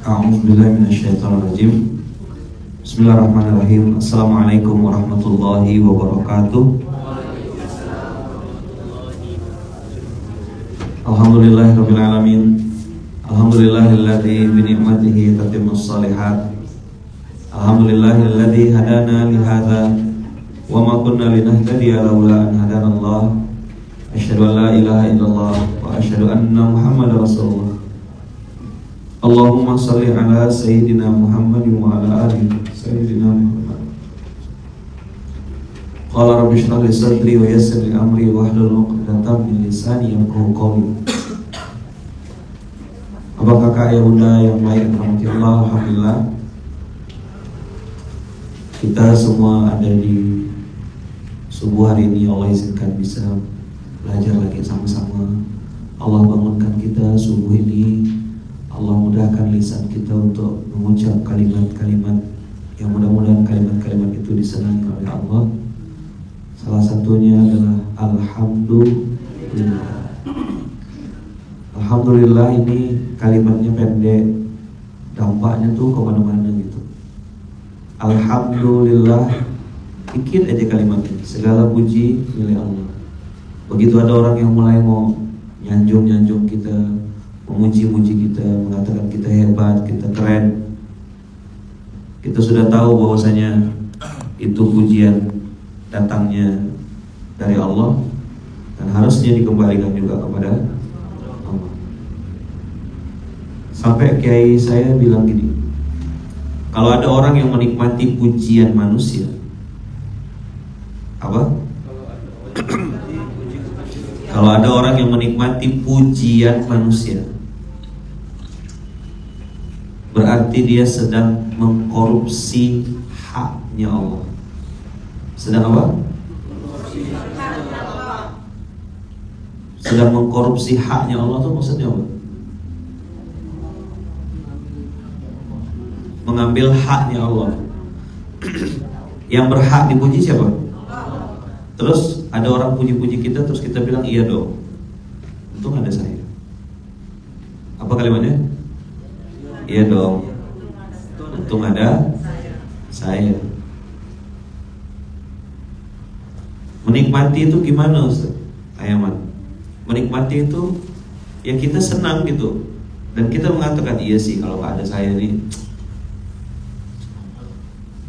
A'udzubillahiminasyaitonirrajim. Bismillahirrahmanirrahim. Assalamualaikum warahmatullahi wabarakatuh. Alhamdulillahirabbil alamin. Alhamdulillahilladzi bi ni'matihi tatimmus shalihat. Alhamdulillahilladzi hadana li hadza wa ma kunna linahtadiya laula an hadanallah. Asyhadu an la ilaha illallah wa asyhadu anna Muhammadar Rasulullah. Allahumma salli ala Sayyidina Muhammad wa ala ali Sayyidina Muhammad. Qala rabbi shrah li sadri wa yassir li amri wa hlul 'uqdatam min lisani yafqahu qawli. Abang kakak ayah bunda yang baik rahmatullah, alhamdulillah kita semua ada di subuh hari ini. Allah izinkan bisa belajar lagi sama-sama. Allah bangunkan kita subuh ini. Allah mudahkan lisan kita untuk mengucap kalimat-kalimat yang mudah-mudahan kalimat-kalimat itu disenangi oleh Allah. Salah satunya adalah Alhamdulillah. Alhamdulillah ini kalimatnya pendek, dampaknya tuh kemana-mana gitu. Alhamdulillah, dikit aja kalimatnya. Segala puji milik Allah. Begitu ada orang yang mulai mau nyanjung-nyanjung kita, memuji-muji kita, mengatakan kita hebat, kita keren, kita sudah tahu bahwasanya itu pujian datangnya dari Allah dan harusnya dikembalikan juga kepada Allah. Sampai kiai saya bilang gini, kalau ada orang yang menikmati pujian manusia, apa? Kalau ada orang yang menikmati pujian manusia, berarti dia sedang mengkorupsi haknya Allah. Sedang apa? Sedang mengkorupsi haknya Allah itu maksudnya apa? Mengambil haknya Allah. Yang berhak dipuji siapa? Terus ada orang puji-puji kita, terus kita bilang iya dong, untung ada saya. Apa kalimatnya? Iya dong, untung ada saya. Menikmati itu gimana Ustaz Ayaman? Menikmati itu ya kita senang gitu, dan kita mengatakan iya sih kalau gak ada saya nih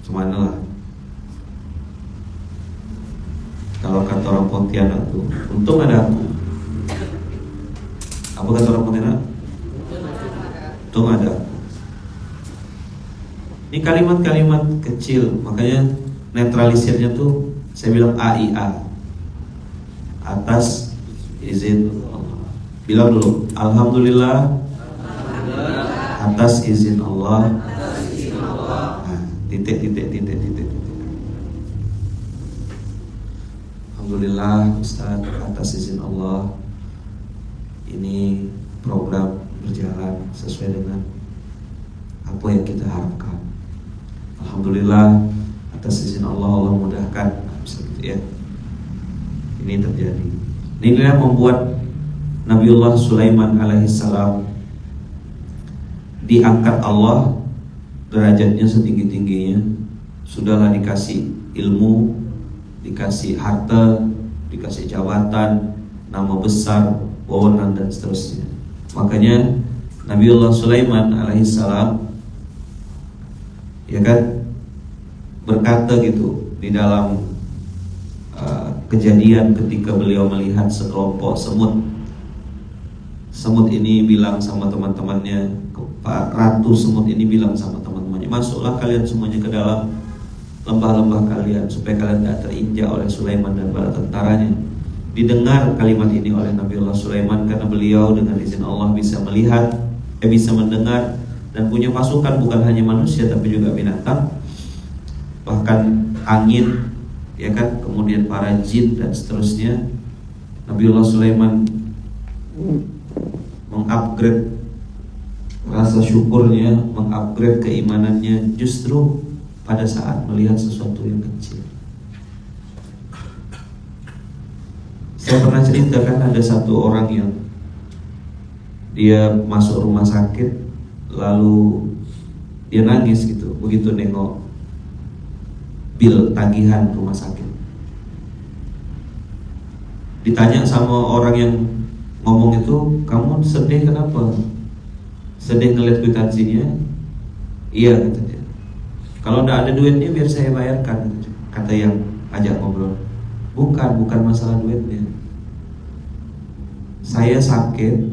gimana lah. Kalau kata orang Pontianak tuh, untung ada aku. Apa kata orang Pontianak? Untung ada aku. Ini kalimat-kalimat kecil, makanya netralisirnya tuh saya bilang AIA, atas izin Allah. Bilang dulu, Alhamdulillah, atas izin Allah. Nah, titik. Alhamdulillah Ustaz, atas izin Allah ini program berjalan sesuai dengan apa yang kita harapkan. Alhamdulillah atas izin Allah, Allah mudahkan. Seperti ya, ini terjadi. Ini yang membuat Nabiullah Sulaiman alaihissalam diangkat Allah derajatnya setinggi-tingginya. Sudahlah dikasih ilmu, dikasih harta, dikasih jabatan, nama besar, wewenang dan seterusnya. Makanya Nabiullah Sulaiman alaihissalam ya kan berkata gitu di dalam kejadian ketika beliau melihat sekelompok semut. Semut ini bilang sama teman-temannya, ratu semut ini bilang sama teman-temannya, masuklah kalian semuanya ke dalam lembah-lembah kalian supaya kalian tidak terinjak oleh Sulaiman dan bala tentaranya. Didengar kalimat ini oleh Nabiullah Sulaiman karena beliau dengan izin Allah bisa melihat, bisa mendengar dan punya pasukan, bukan hanya manusia tapi juga binatang, bahkan angin, ya kan, kemudian para jin dan seterusnya. Nabiullah Sulaiman mengupgrade rasa syukurnya, mengupgrade keimanannya justru pada saat melihat sesuatu yang kecil. Saya pernah ceritakan ada satu orang yang dia masuk rumah sakit Lalu dia nangis gitu begitu nengok bil tagihan rumah sakit. Ditanya sama orang yang ngomong itu, kamu sedih kenapa? Sedih ngeliat kwitansinya? Iya, kata dia. Kalau udah ada duitnya biar saya bayarkan, kata yang ajak ngobrol. Bukan masalah duitnya. Saya sakit,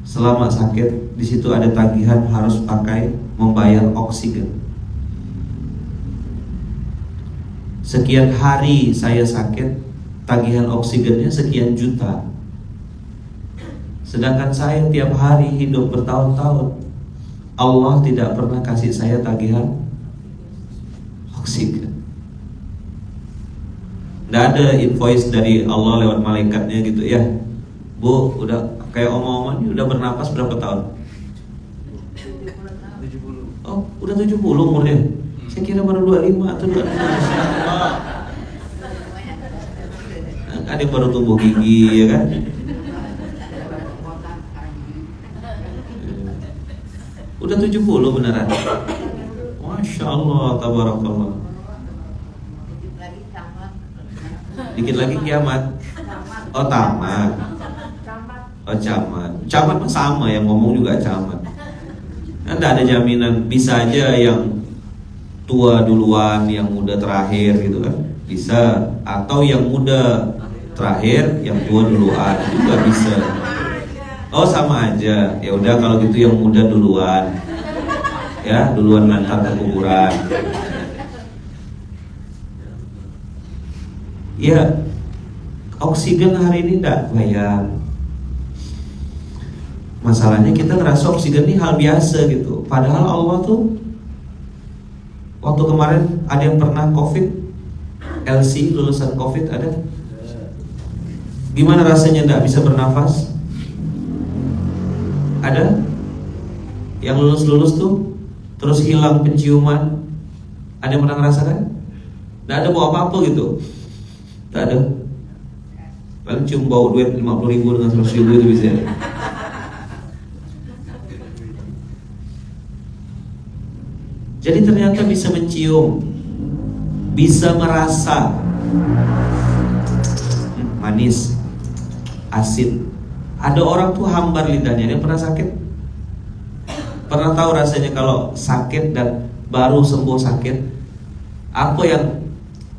selama sakit di situ ada tagihan harus pakai membayar oksigen. Sekian hari saya sakit, tagihan oksigennya sekian juta. Sedangkan saya tiap hari hidup bertahun-tahun, Allah tidak pernah kasih saya tagihan oksigen. Tidak ada invoice dari Allah lewat malaikatnya gitu ya. Bu, udah kayak omong-omong ini udah bernapas berapa tahun? 70. Oh, udah 70 umurnya. Saya kira baru 25 atau 26. Ada yang baru tumbuh gigi, ya kan? Udah 70 beneran. Masya Allah, tabarakallah. Dikit lagi kiamat. Oh, tamat. Oh, camat. Camat mah sama, yang ngomong juga camat. Kan ada jaminan, bisa aja yang tua duluan, yang muda terakhir gitu kan. Bisa, atau yang muda terakhir, yang tua duluan juga bisa. Oh, sama aja. Ya udah kalau gitu yang muda duluan. Ya, duluan ngantar ke kuburan. Ya, oksigen hari ini tidak bayar. Masalahnya kita ngerasa oksigen ini hal biasa gitu. Padahal Allah tuh, waktu kemarin ada yang pernah COVID, LC lulusan COVID ada. Gimana rasanya tidak bisa bernafas? Ada? Yang lulus-lulus tuh terus hilang penciuman. Ada yang pernah ngerasakan? Tidak ada bau apa-apa gitu. Tidak ada. Paling cium bau duit 50.000 dengan 100.000 itu bisa. Jadi ternyata bisa mencium, bisa merasa manis, asin. Ada orang tuh hambar lidahnya. Dia pernah sakit? Pernah tahu rasanya kalau sakit dan baru sembuh sakit? Apa yang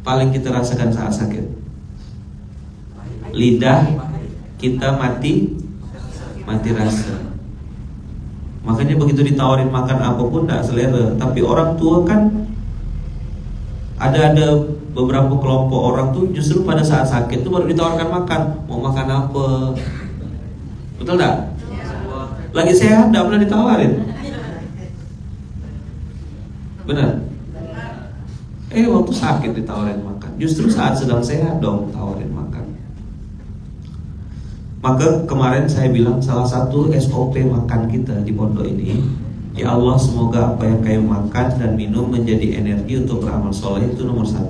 paling kita rasakan saat sakit? Lidah kita mati rasa. Makanya begitu ditawarin makan apapun tidak selera. Tapi orang tua kan ada beberapa kelompok orang tuh justru pada saat sakit tuh baru ditawarkan makan. Mau makan apa? Betul tak? Lagi sehat tidak pernah ditawarin. Benar? Waktu sakit ditawarin makan. Justru saat sedang sehat dong tawarin makan. Maka kemarin saya bilang salah satu SOP makan kita di pondok ini, ya Allah semoga apa yang kami makan dan minum menjadi energi untuk beramal soleh, itu nomor 1.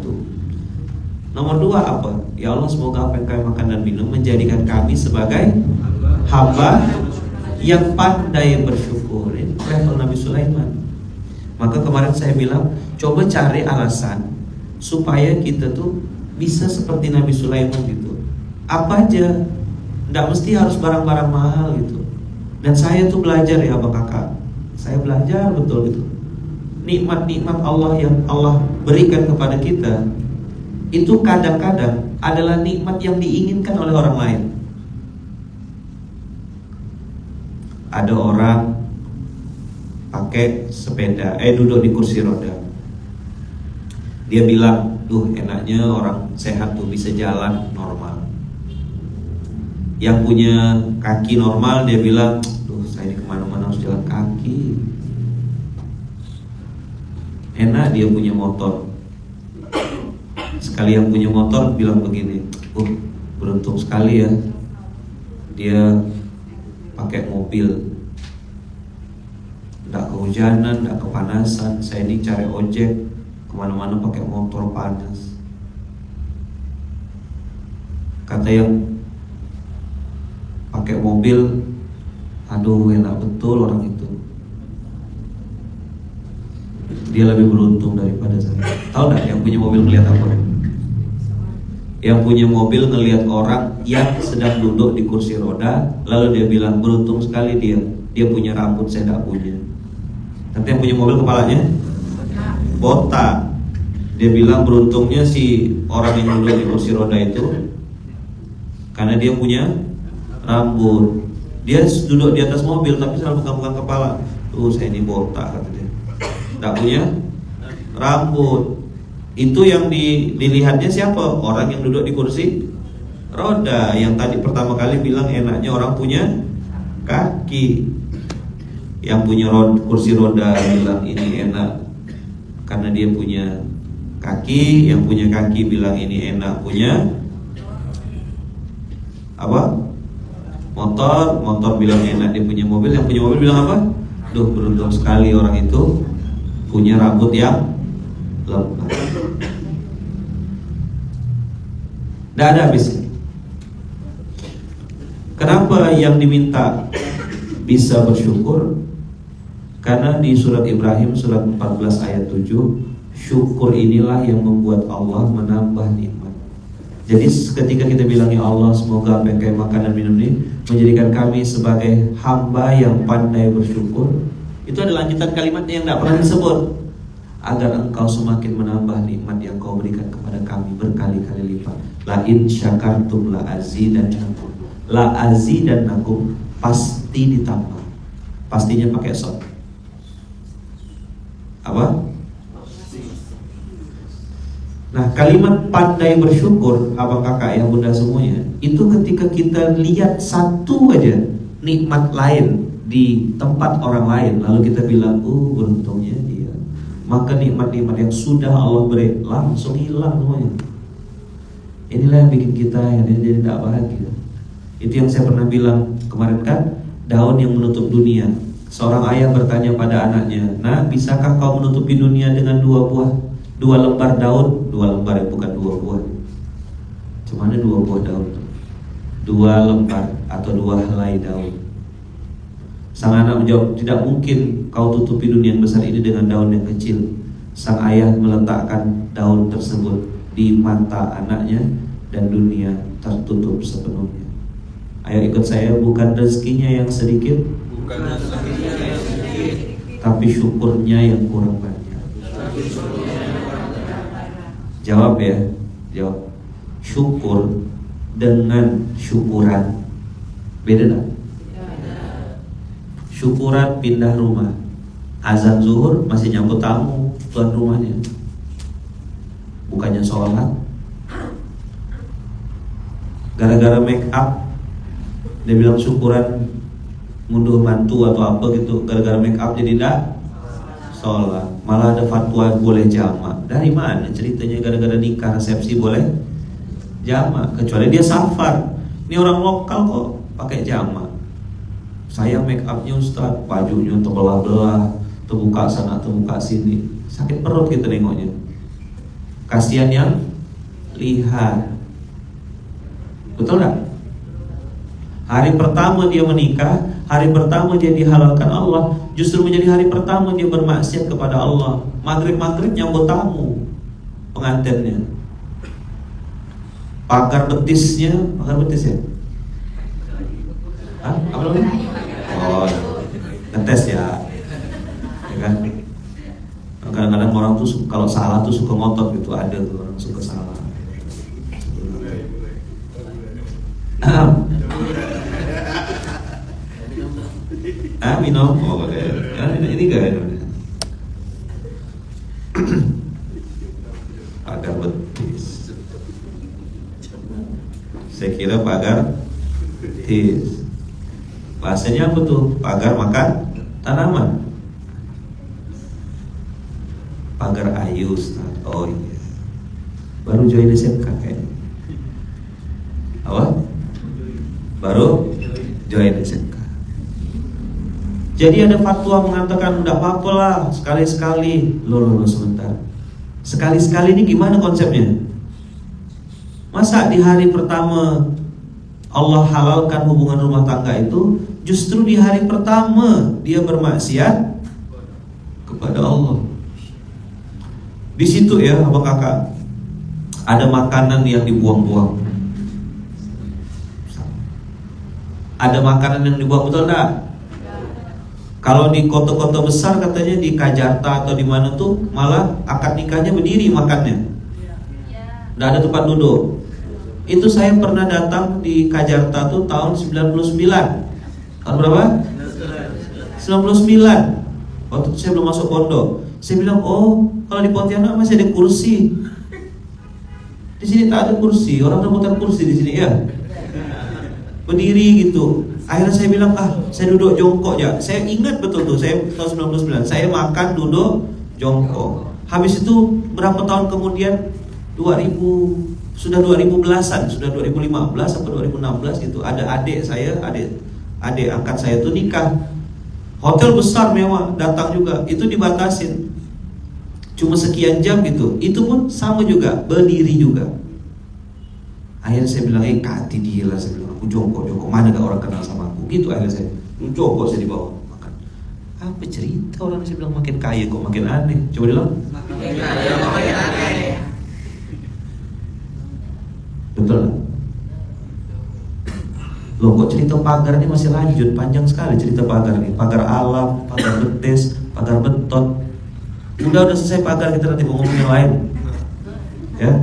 Nomor 2 apa? Ya Allah semoga apa yang kami makan dan minum menjadikan kami sebagai hamba yang pandai bersyukur. Ini level Nabi Sulaiman. Maka kemarin saya bilang coba cari alasan supaya kita tuh bisa seperti Nabi Sulaiman gitu. Apa aja, tidak mesti harus barang-barang mahal gitu. Dan saya tuh belajar ya Abang Kakak, saya belajar betul gitu. Nikmat-nikmat Allah yang Allah berikan kepada kita itu kadang-kadang adalah nikmat yang diinginkan oleh orang lain. Ada orang pakai sepeda, duduk di kursi roda. Dia bilang, enaknya orang sehat tuh bisa jalan normal. Yang punya kaki normal dia bilang, saya ini kemana-mana harus jalan kaki. Enak dia punya motor. Sekali yang punya motor bilang begini, beruntung sekali ya dia pakai mobil, tidak kehujanan, tidak kepanasan. Saya ini cari ojek kemana-mana pakai motor panas. Kata yang pakai mobil, enak betul orang itu. dia lebih beruntung daripada saya. Tahu nggak yang punya mobil ngelihat apa? Yang punya mobil ngelihat orang yang sedang duduk di kursi roda, lalu dia bilang beruntung sekali dia punya rambut, saya tidak punya. Tapi yang punya mobil kepalanya botak. Dia bilang beruntungnya si orang yang duduk di kursi roda itu karena dia punya rambut. Dia duduk di atas mobil tapi selalu pegang-pegang kepala. Tuh saya ini botak, kata dia. Tidak punya rambut. Itu yang dilihatnya siapa? Orang yang duduk di kursi roda. Yang tadi pertama kali bilang enaknya orang punya kaki. Yang punya kursi roda bilang ini enak karena dia punya kaki. Yang punya kaki bilang ini enak punya apa? Motor bilang enak dia punya mobil. Yang punya mobil bilang apa? Duh, beruntung sekali orang itu punya rambut yang lebat. Tidak ada habisnya. Kenapa yang diminta bisa bersyukur? Karena di surat Ibrahim surat 14 ayat 7, syukur inilah yang membuat Allah menambah nikmat. Jadi ketika kita bilang ya Allah, semoga apa yang kami makan dan minum ini menjadikan kami sebagai hamba yang pandai bersyukur, itu adalah lanjutan kalimatnya yang tidak pernah disebut. Agar engkau semakin menambah nikmat yang kau berikan kepada kami berkali-kali lipat. La in syakartum la azidannakum. La azidannakum pasti ditambah. Pastinya pakai shot. Apa? Nah, kalimat pandai bersyukur, abang kakak yang bunda semuanya, itu ketika kita lihat satu aja nikmat lain di tempat orang lain, lalu kita bilang, beruntungnya dia. Maka nikmat-nikmat yang sudah Allah beri langsung hilang semuanya. Inilah yang bikin kita akhirnya jadi tidak bahagia. Itu yang saya pernah bilang kemarin kan, daun yang menutup dunia. Seorang ayah bertanya pada anaknya, "Nak, bisakah kau menutupi dunia dengan dua lembar daun?" 2 lembar ya, bukan 2 buah. Cuma ada 2 buah daun. 2 lembar atau 2 helai daun. Sang anak menjawab, "Tidak mungkin kau tutupi dunia yang besar ini dengan daun yang kecil." Sang ayah meletakkan daun tersebut di mata anaknya dan dunia tertutup sepenuhnya. Ayo ikut saya, bukan rezekinya yang sedikit, tapi syukurnya yang kurang banyak. Jawab ya, jawab. Syukur dengan syukuran beda tak? Syukuran pindah rumah, azan zuhur masih nyambut tamu tuan rumahnya, bukannya sholat. Gara-gara make up dia bilang syukuran ngunduh mantu atau apa gitu, gara-gara make up jadi tidak sholat. Malah ada fatwa boleh jamak. Dari mana ceritanya gara-gara nikah resepsi boleh jamak? Kecuali dia safar. Ini orang lokal kok pakai jamak. Saya make upnya Ustaz, bajunya terbelah-belah, terbuka sana, terbuka sini. Sakit perut kita nengoknya. Kasihan yang lihat. Betul gak? Hari pertama dia menikah, hari pertama dia dihalalkan Allah, justru menjadi hari pertama dia bermaksiat kepada Allah. Maghrib nyambut tamu pengantinnya. Pagar betis ya? Hah? Apa namanya? Oh, ngetes ya kan? Kadang-kadang orang tuh kalau salah tuh suka ngotot gitu, ada tuh orang suka salah. Minum, oh ini gak ada. Pagar betis. Saya kira pagar betis. Bahasanya apa tuh? Pagar makan tanaman. Pagar ayu, Ustaz. Oh iya. Baru join SMK kayaknya. Apa? Baru join SMK. Jadi ada fatwa mengatakan udah apa-apa lah, sekali-sekali. Loh sebentar. Sekali-sekali ini gimana konsepnya? Masa di hari pertama Allah halalkan hubungan rumah tangga itu, justru di hari pertama dia bermaksiat kepada Allah. Di situ ya abang kakak, ada makanan yang dibuang-buang. Ada makanan yang dibuang, betul enggak? Kalau di kota-kota besar katanya di Kajarta atau di mana tuh malah akad nikahnya berdiri makannya. Nggak ada tempat duduk. Itu saya pernah datang di Kajarta tuh tahun 99. Tahun berapa? 99. Waktu itu saya belum masuk pondok. Saya bilang, oh kalau di Pontianak masih ada kursi. Di sini tak ada kursi. Orang rebutan kursi di sini ya. Berdiri gitu. Akhirnya saya bilang, saya duduk jongkok ya. Saya ingat betul tuh, saya tahun 99. Saya makan duduk jongkok. Habis itu berapa tahun kemudian, 2000, sudah 2010-an, sudah 2015 atau 2016 gitu. Ada adik saya, adik angkat saya tuh nikah. Hotel besar mewah, datang juga. Itu dibatasin cuma sekian jam gitu. Itu pun sama juga, berdiri juga. Akhirnya saya bilang, kati dia lah. Saya bilang, aku jongkok, mana gak orang kenal sama aku. Gitu akhirnya saya jongkok, saya di bawah makan. Apa cerita orang, saya bilang makin kaya kok makin aneh. Coba bilang, makin kaya makin aneh. Betul lah. Loh kok cerita pagar ini masih lanjut, panjang sekali cerita pagar ini. Pagar alam, pagar betes, pagar beton. Udah selesai pagar, kita nanti mau ngomong yang lain. Ya,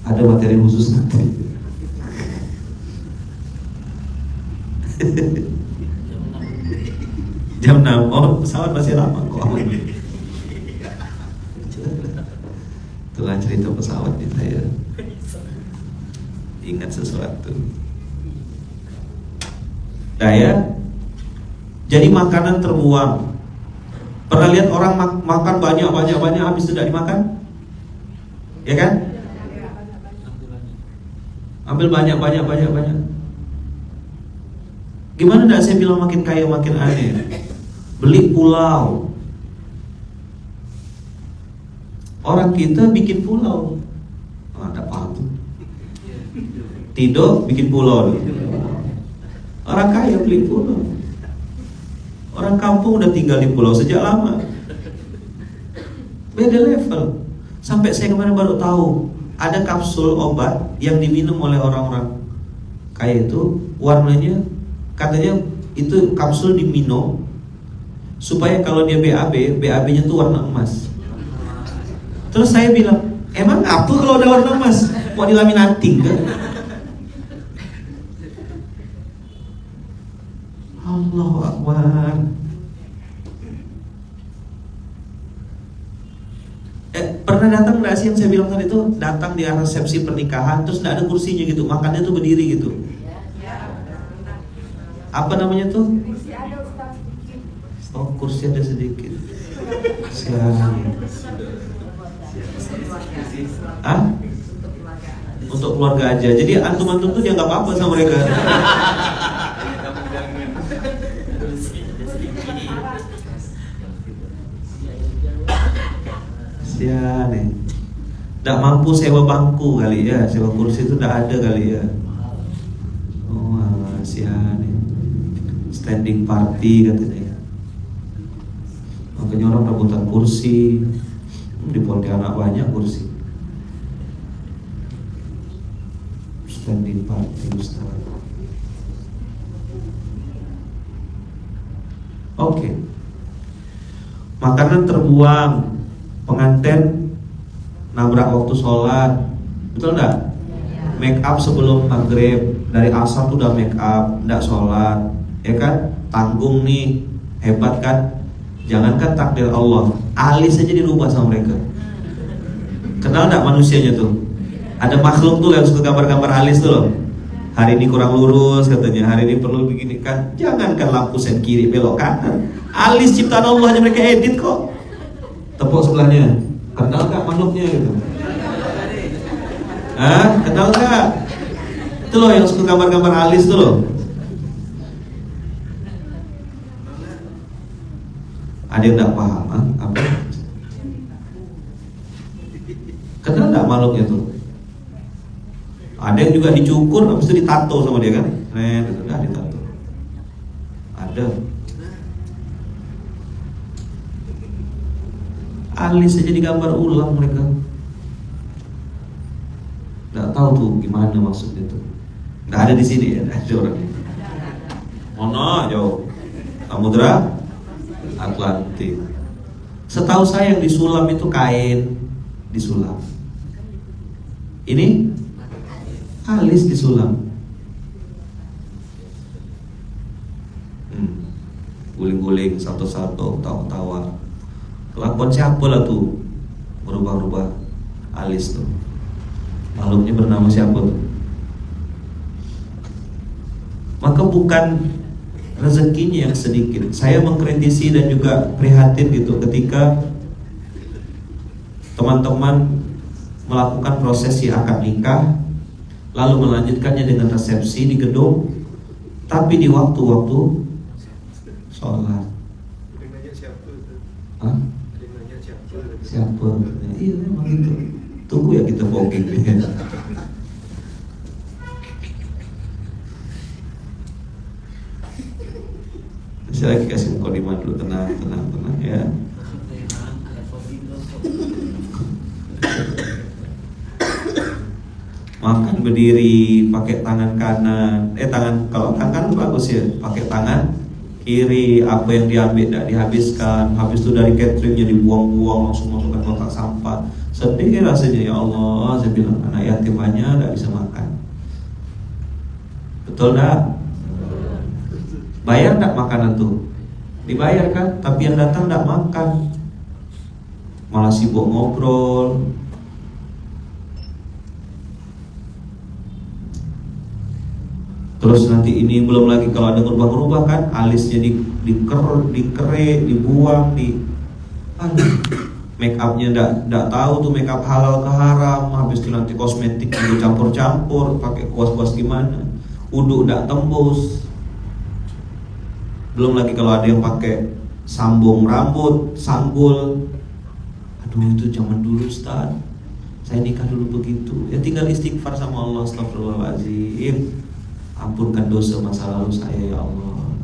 ada materi khusus nanti. Jam 6. Oh, pesawat masih lama kok. Itulah cerita pesawat ini, saya ingat sesuatu. Nah ya, jadi makanan terbuang. Pernah lihat orang makan banyak habis itu tidak dimakan? Ya kan? Ambil banyak. Gimana enggak saya bilang makin kaya makin aneh? Beli pulau. Orang kita bikin pulau. Ada paham tuh. Tidur bikin pulau. Orang kaya beli pulau. Orang kampung udah tinggal di pulau sejak lama. Beda level. Sampai saya kemarin baru tahu ada kapsul obat yang diminum oleh orang-orang kaya itu, warnanya katanya itu kapsul diminum supaya kalau dia BAB-nya tuh warna emas. Terus saya bilang, emang apa kalau udah warna emas? Mau dilaminating kan? Allahu Akbar. Pernah datang nggak sih yang saya bilang tadi itu? Datang di resepsi pernikahan, terus nggak ada kursinya gitu, makannya tuh berdiri gitu. Apa namanya tuh? Oh, kursi ada sedikit. Untuk keluarga aja. Jadi antum-antum tuh dianggap apa sama mereka? Ya nih, tidak mampu sewa bangku kali ya, sewa kursi itu tidak ada kali ya. Oh, sia nih, standing party katanya. Makanya orang rebutan kursi. Di Pontianak banyak kursi. Standing party Ustaz. Oke. Makanan terbuang. Pengantin nabrak waktu sholat, betul enggak? Make up sebelum maghrib, dari asar tuh udah make up, enggak sholat, ya kan? Tanggung nih, hebat kan? Jangankan takdir Allah, alis aja dirubah sama mereka. Kenal enggak manusianya tuh? Ada makhluk tuh yang suka gambar-gambar alis tuh loh. Hari ini kurang lurus katanya, hari ini perlu begini kan? Jangankan lampu sen kiri belok kanan, alis ciptaan Allah aja mereka edit kok. Tepuk sebelahnya, kenal gak makhluknya gitu? Kenal gak? Itu loh yang suka gambar-gambar alis tuh loh. Ada yang gak paham, apa? Kenal gak makhluknya tuh? Ada yang juga dicukur, habis itu ditato sama dia kan? Udah ditato. Alis saja digambar ulang mereka. Nggak tahu tuh gimana maksudnya tuh. Nggak ada di sini ya, ada orangnya. Mana jauh? Samudra Atlantik. Setahu saya yang disulam itu kain disulam. Ini alis disulam. Guling-guling satu-satu, tawa-tawa. Kelakuan siapa lah tuh berubah-ubah alis tuh? Makhluknya bernama siapa tuh? Maka bukan rezekinya yang sedikit. Saya mengkritisi dan juga prihatin gitu ketika teman-teman melakukan prosesi akad nikah, lalu melanjutkannya dengan resepsi di gedung, tapi di waktu-waktu sholat. Hah? Siapa? Iya memang gitu. Tunggu ya kita booking deh. Saya lagi kasih mukadimah dulu, tenang ya. Makan berdiri, pakai tangan kanan. Kalau tangan kanan bagus ya, pakai tangan kiri. Apa yang diambil tidak dihabiskan. Habis itu dari cateringnya dibuang-buang, langsung masukkan kotak sampah. Sedih rasanya, ya Allah. Saya bilang anak yatim banyak tidak bisa makan. Betul tak? Bayar tak makanan tuh? Dibayar kan? Tapi yang datang tak makan, malah sibuk ngobrol. Terus nanti ini belum lagi kalau ada ngerubah-ngerubah kan, alisnya dikere, dibuang, make upnya ndak tahu tuh make up halal ke haram. Habis itu nanti kosmetik dicampur-campur, pakai kuas-kuas gimana, uduk ndak tembus. Belum lagi kalau ada yang pakai sambung rambut, sanggul. Aduh itu zaman dulu Ustaz, saya nikah dulu begitu. Ya tinggal istighfar sama Allah, astagfirullahaladzim, ampunkan dosa masa lalu saya ya Allah.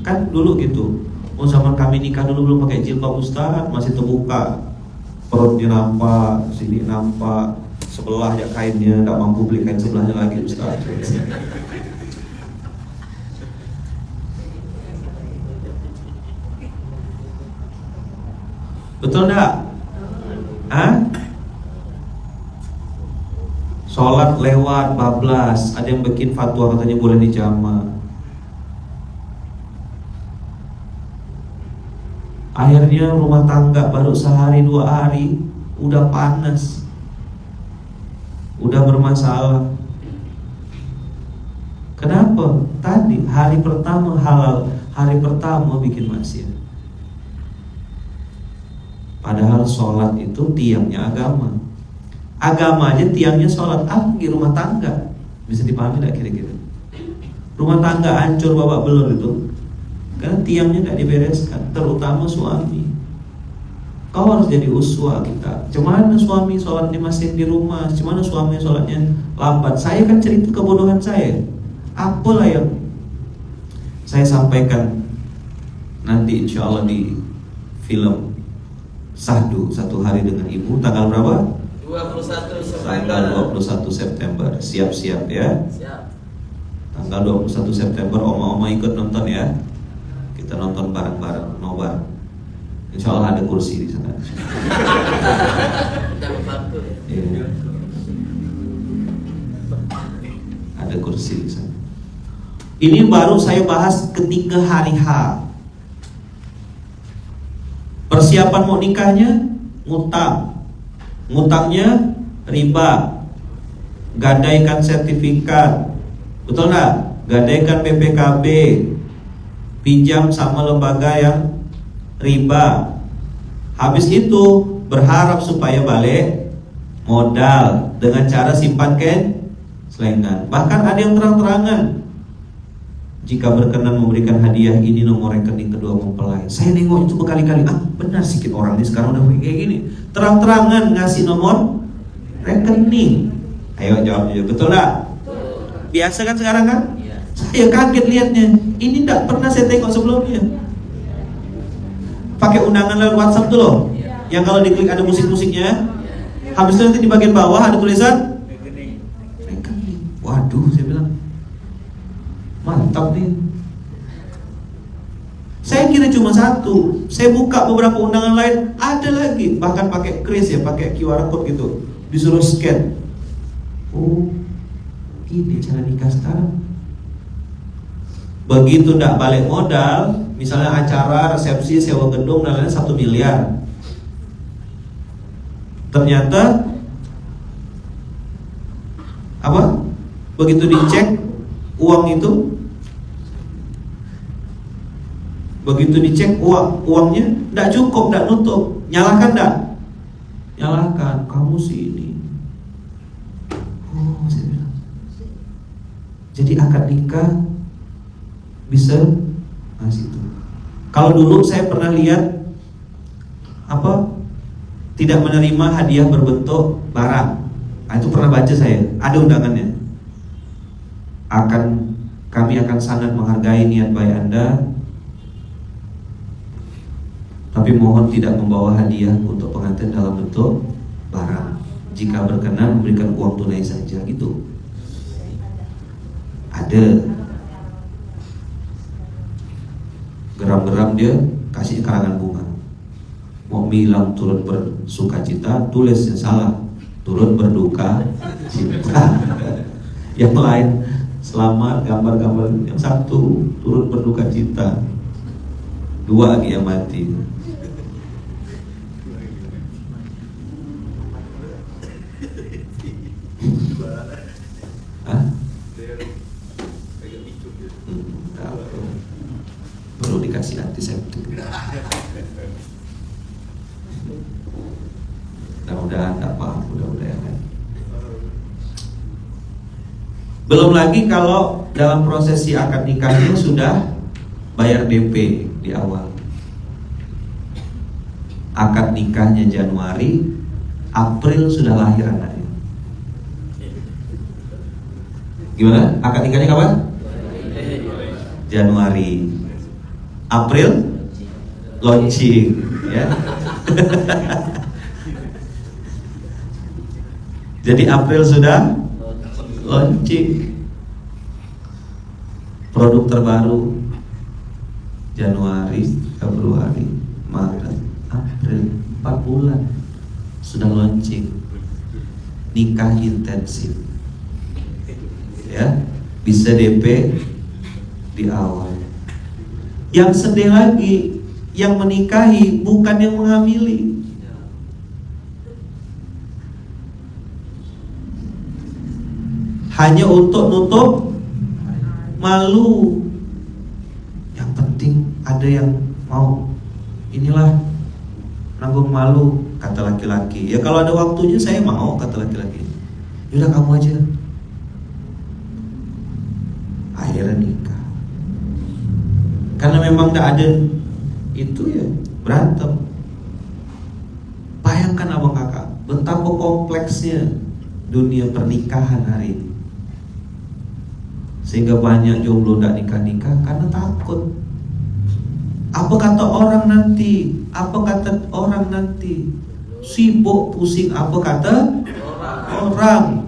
Kan dulu gitu. Oh zaman kami nikah dulu belum pakai jilbab Ustaz, masih terbuka, perutnya nampak, sini nampak, sebelah ya kainnya, tidak mampu beli kain sebelahnya lagi Ustaz. Betul enggak? Hah? Sholat lewat bablas, ada yang bikin fatwa katanya boleh dijama. Akhirnya rumah tangga baru sehari 2 hari udah panas, udah bermasalah. Kenapa? Tadi hari pertama halal, hari pertama bikin maksiat. Padahal sholat itu tiangnya agama. Agama aja tiangnya sholat. Di rumah tangga bisa dipahami tidak kira-kira? Rumah tangga hancur babak belur itu karena tiangnya tidak dibereskan, terutama suami. Kau harus jadi uswah kita. Cuman suami sholatnya masih di rumah, cuman suami sholatnya lambat. Saya kan cerita kebodohan saya. Apalah yang saya sampaikan nanti insya Allah di film Sahdu Satu Hari Dengan Ibu, tanggal berapa? 21 September. Tanggal 21 September. Siap-siap ya. Siap. Tanggal 21 September oma-oma ikut nonton ya. Kita nonton bareng-bareng, nobar. Insya Allah ada kursi di sana. Iya. Ada kursi di sana. Ini baru saya bahas ketika hari H. Persiapan mau nikahnya ngutang, ngutangnya riba, gadaikan sertifikat, betul nggak? Gadaikan BPKB, pinjam sama lembaga yang riba. Habis itu berharap supaya balik modal dengan cara simpan selengan. Bahkan ada yang terang-terangan, jika berkenan memberikan hadiah ini nomor rekening kedua mempelai. Saya nengok itu berkali-kali, benar sikit orang ini sekarang udah kayak gini. Terang-terangan ngasih nomor rekening. Ayo jawab jujur, betul gak? Biasa kan sekarang kan? Saya kaget lihatnya. Ini tidak pernah saya tengok sebelumnya. pakai undangan lewat WhatsApp tuh loh. Yang kalau diklik ada musik-musiknya. Habis itu nanti di bagian bawah ada tulisan rekening. Waduh, saya bilang mantap nih. Saya kira cuma satu. Saya buka beberapa undangan lain, ada lagi. Bahkan pakai kris ya, pakai QR code gitu. Disuruh scan. Oh, ini cara nikah sekarang. Begitu ndak balik modal, misalnya acara, resepsi, sewa gedung dan lain-lain 1 miliar. Ternyata apa? Begitu dicek uang itu, begitu dicek uangnya ndak cukup, ndak nutup. Nyalakan ndak? Nyalakan. Kamu sih ini. Oh, saya bilang. Jadi akad nikah bisa situ. Kalau dulu saya pernah lihat apa? Tidak menerima hadiah berbentuk barang. Nah, itu pernah baca saya, ada undangannya. Kami akan sangat menghargai niat baik Anda, tapi mohon tidak membawa hadiah untuk pengantin dalam bentuk barang. Jika berkenan memberikan uang tunai saja gitu. Ada geram-geram dia kasih karangan bunga. Mau bilang turut bersuka cita, tulisnya salah, turut berduka cita. Yang lain selamat, gambar-gambar. Yang satu turut berduka cita, 2 lagi yang mati. Hah? Perlu dikasih antiseptik. Mudah-mudahan tak paham, mudah-mudahan. Belum lagi kalau dalam prosesi akad nikahnya sudah bayar DP di awal. Akad nikahnya Januari, April sudah lahir anaknya. Gimana? Akad nikahnya kapan? Januari. April launching, ya. Jadi April sudah launching produk terbaru. Januari, Februari, Maret, April, 4 bulan sudah launching. Nikah intensif, ya, bisa DP di awal. Yang sedih lagi, yang menikahi bukan yang menghamili. Hanya untuk nutup malu. Yang penting ada yang mau inilah nanggung malu, kata laki-laki. Ya kalau ada waktunya saya mau, kata laki-laki. Yaudah kamu aja. Akhirnya nikah. Karena memang tidak ada itu ya, berantem. Bayangkan abang kakak, betapa kompleksnya dunia pernikahan hari ini. Sehingga banyak jomblo tidak nikah-nikah karena takut. Apa kata orang nanti? Apa kata orang nanti? Sibuk pusing apa kata orang.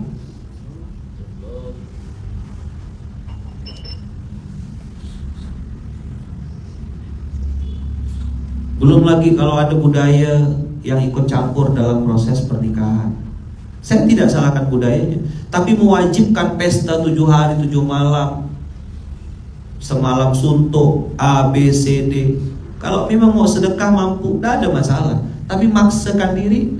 Belum lagi kalau ada budaya yang ikut campur dalam proses pernikahan. Saya tidak salahkan budayanya, tapi mewajibkan pesta 7 hari 7 malam, semalam suntuk A, B, C, D. Kalau memang mau sedekah mampu, tidak ada masalah. Tapi maksakan diri,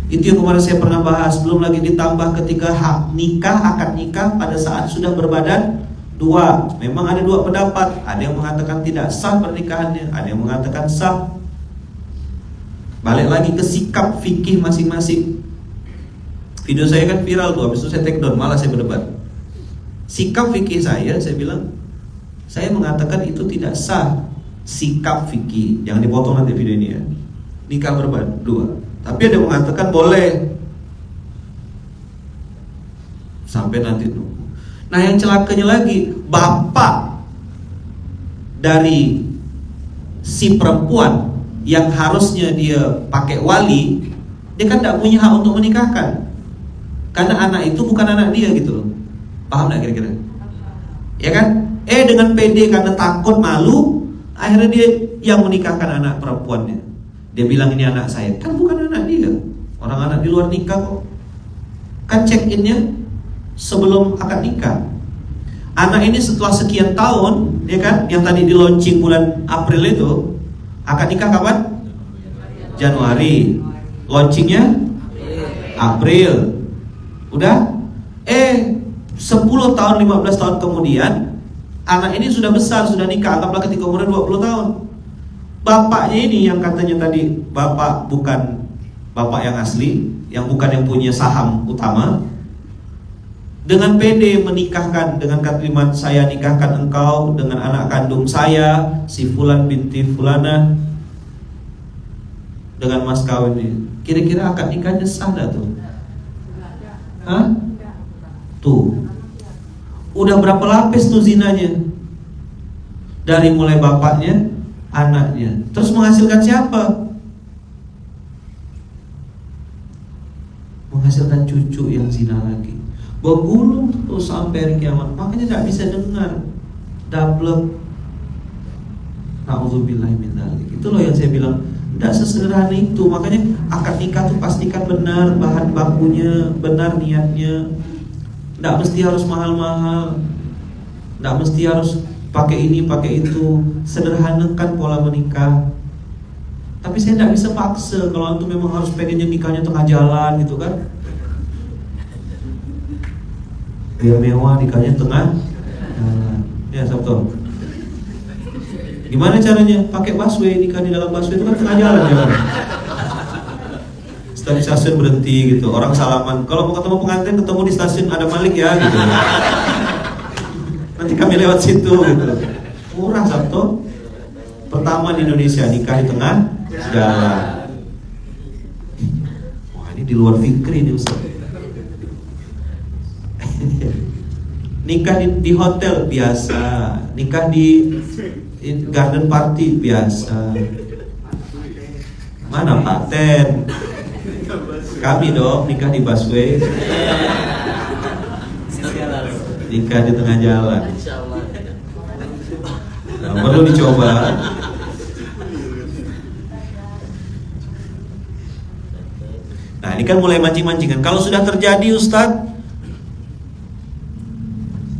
itu yang kemarin saya pernah bahas. Belum lagi ditambah ketika akad nikah pada saat sudah berbadan 2. Memang ada 2 pendapat. Ada yang mengatakan tidak sah pernikahannya, ada yang mengatakan sah. Balik lagi ke sikap fikih masing-masing. Video saya kan viral tuh, habis itu saya take down, malah saya berdebat. Sikap fikih saya bilang, saya mengatakan itu tidak sah. Sikap fikih, jangan dipotong nanti video ini ya. Nikah berbadan 2. Tapi ada yang mengatakan boleh. Sampai nanti nunggu. Nah yang celakanya lagi, bapak dari si perempuan yang harusnya dia pakai wali, dia kan tidak punya hak untuk menikahkan, karena anak itu bukan anak dia gitu loh. Paham nggak kira-kira? Ya kan? Dengan pede karena takut malu, akhirnya dia yang menikahkan anak perempuannya. Dia bilang ini anak saya, kan bukan anak dia. Orang anak di luar nikah kok. Kan check innya sebelum akad nikah. Anak ini setelah sekian tahun, ya kan, yang tadi di launching bulan April itu, akad nikah kapan? Januari. Launchingnya April. Udah? 10 tahun, 15 tahun kemudian, anak ini sudah besar, sudah nikah, anggaplah ketika umurnya 20 tahun. Bapaknya ini yang katanya tadi bapak bukan bapak yang asli, yang bukan yang punya saham utama, dengan pede menikahkan dengan kalimat saya nikahkan engkau dengan anak kandung saya, si Fulan binti Fulana, dengan mas kawin ini. Kira-kira akad nikahnya sah dah tuh? Hah? Tuh, udah berapa lapis tuh zinanya? Dari mulai bapaknya, anaknya, terus menghasilkan siapa? Menghasilkan cucu yang zina lagi. Bergulung terus sampai hari kiamat. Makanya tidak bisa dengar double. Nauzubillahi min dzalik. Itu loh yang saya bilang, tidak sesederhana itu. Makanya akad nikah tuh pastikan benar bahan bakunya, benar niatnya. Tidak mesti harus mahal-mahal, tidak mesti harus pakai ini, pakai itu. Sederhanakan pola menikah. Tapi saya tidak bisa paksa. Kalau antum memang harus pengennya nikahnya tengah jalan gitu kan, biar mewah nikahnya tengah ya Sabtu. Gimana caranya? Pakai busway, nikah di dalam busway itu kan tengah jalan ya kan? Stasiun berhenti gitu, orang salaman. Kalau mau ketemu pengantin, ketemu di stasiun ada Malik ya gitu. Nanti kami lewat situ gitu. Murah Sabtu. Pertama di Indonesia nikah di tengah jalan. Wah, ini di luar fikri nih Ustaz. Nikah di hotel biasa, nikah di garden party biasa. Mana paten? Kami dong nikah di busway, nikah di tengah jalan. Nah, perlu dicoba. Nah, ini kan mulai mancing-mancingan. Kalau sudah terjadi Ustadz,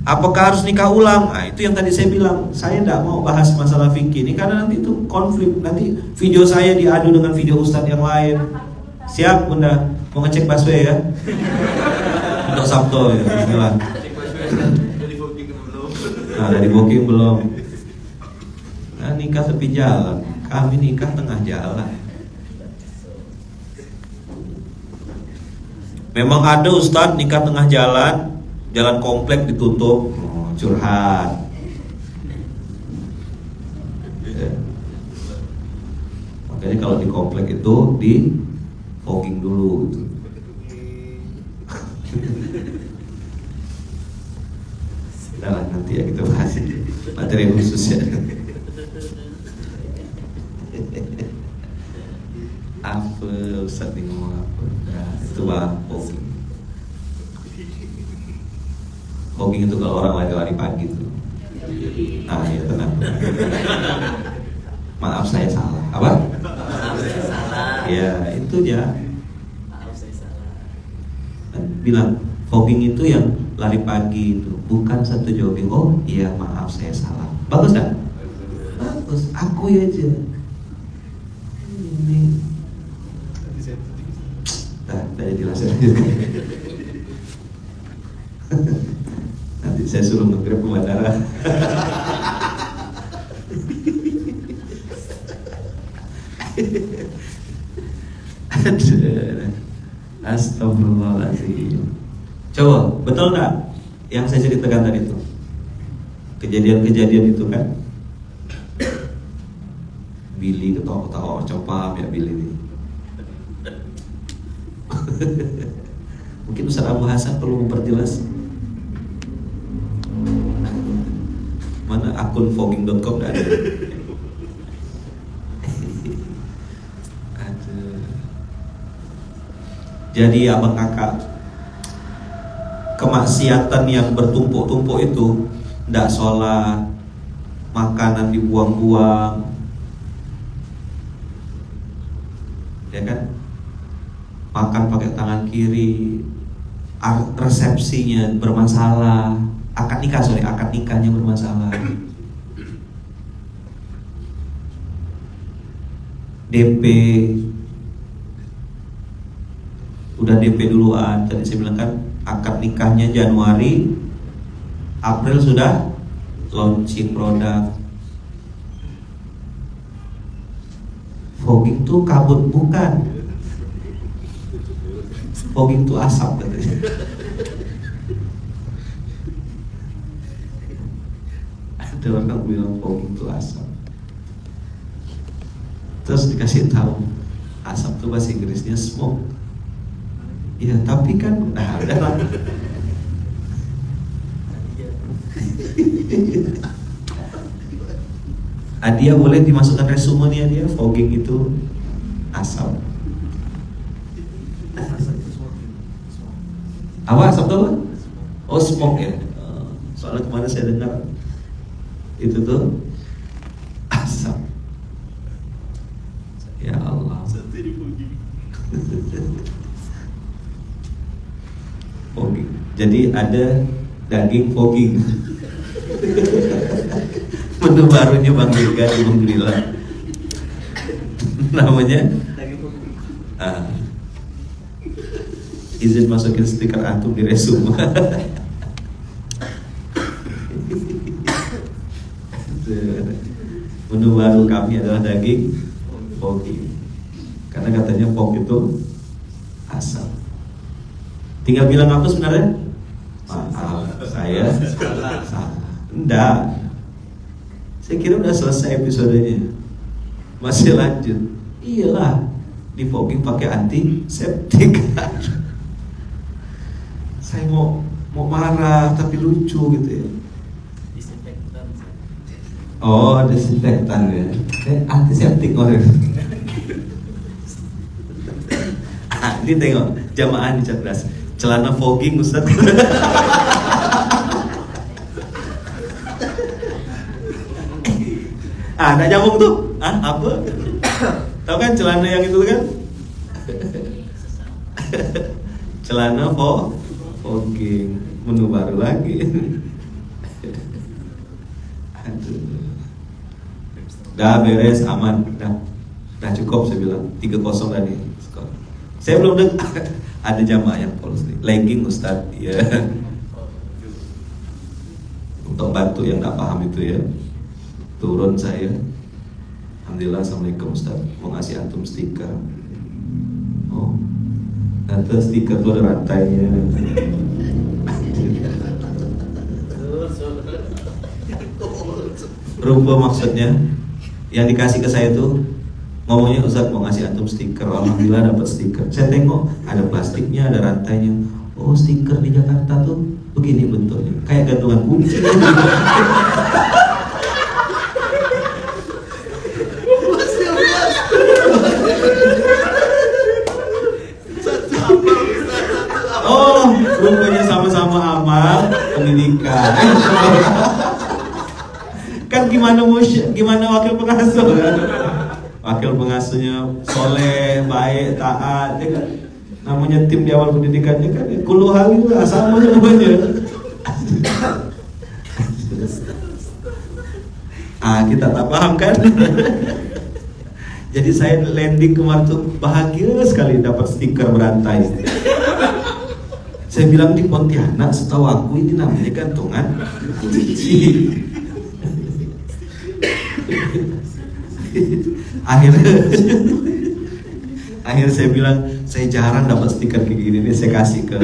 apakah harus nikah ulang? Nah, itu yang tadi saya bilang. Saya tidak mau bahas masalah fikih ini karena nanti itu konflik. Nanti video saya diadu dengan video Ustadz yang lain. Siap Bunda? Mau ngecek busway ya? Untuk Sabtu ya, bismillah. Nah, dari booking belum. Nah, nikah tepi jalan. Kami nikah tengah jalan. Memang ada Ustadz nikah tengah jalan, jalan komplek ditutup, curhat. Ya. Makanya kalau di komplek itu di fogging dulu gitu. Nah, nanti ya kita bahas materi khusus ya. Apa Ustaz nih ngomong apa? Nah, itu bah fogging. Fogging itu kalau orang lari pagi tuh. Ah ya tenang. Maaf saya salah. Apa? Maaf saya salah. Ya itu dia. Maaf saya salah. Bilang fogging itu yang lari pagi itu, bukan satu jogging. Oh iya maaf saya salah. Bagus kan? Bagus. Aku aja. Ini. Tadi jelasin. Nanti saya suruh nge-grab ke bandara. Astagfirullahaladzim. Coba, betul nggak yang saya ceritakan tadi itu? Kejadian-kejadian itu kan? Billy ketawa-ketawa, coba paham ya Billy ini. Mungkin Ustaz Abu Hasan perlu memperjelas. Mana akun fogging.com ada. Jadi abang kakak, kemaksiatan yang bertumpuk-tumpuk itu, ndak sholat, makanan dibuang-buang, ya kan? Makan pakai tangan kiri, resepsinya bermasalah, akad nikahnya bermasalah. DP udah DP duluan. Tadi saya bilang kan akad nikahnya Januari, April sudah launching produk. Fogging tuh kabut, bukan. Fogging tuh asap katanya. Ada orang bilang fogging tuh asap. Terus dikasih tahu asap tuh bahasa Inggrisnya smoke. Iya, tapi kan udah lah. Dia boleh dimasukkan resume nih dia, fogging itu asap. Apa asap tuh? Oh, smoke ya. Soalnya kemarin saya dengar itu tuh asap. Ya Allah. Fogging. Jadi ada daging fogging. Menu barunya Bang Dirga di Bang Grila. Namanya izin masukin stiker antum di resume. Menu baru kami adalah daging fogging. Karena katanya fog itu asap. Tinggal bilang apa sebenarnya? Maaf, saya salah. Enggak. Saya kira udah selesai episodenya. Masih lanjut. Iyalah, di fogging pakai antiseptik. Saya mau marah tapi lucu gitu ya. Disinfektan. Oh, desinfektan ya. Antiseptik orang. Ini tengok jamaah di cerdas. Celana fogging Ustaz. Nggak nyambung tuh. Apa? Tahu kan celana yang itu kan? Celana fogging, menu baru lagi. Aduh. Dah beres, aman, dah cukup saya bilang. 3-0 tadi skor. Saya belum dengar ada jamaah yang polos nih. Lagging Ustaz, ya. Untuk bantu yang nggak paham itu ya. Turun saya. Alhamdulillah, assalamualaikum Ustaz. Mau ngasih antum stiker. Oh, ternyata stiker itu ada rantainya. Rupa maksudnya. Yang dikasih ke saya tuh ngomongnya, Ustaz mau ngasih antum stiker. Alhamdulillah dapat stiker. Saya tengok ada plastiknya, ada rantainya. Oh, stiker di Jakarta tuh begini bentuknya, kayak gantungan kunci. Oh, rupanya sama-sama amal pendidikan. Kan gimana wakil pengasuh kan? Wakil pengasuhnya soleh, baik, taat, ya kan? Namanya tim di awal pendidikannya kan kullu halil sama namanya. Kita tak paham kan? Jadi saya landing kemarin tuh bahagia sekali dapat stiker berantai. Saya bilang di Pontianak, setahu aku ini namanya gantungan kunci. Akhirnya saya bilang, saya jarang dapat stiker kayak gini nih, saya kasih ke.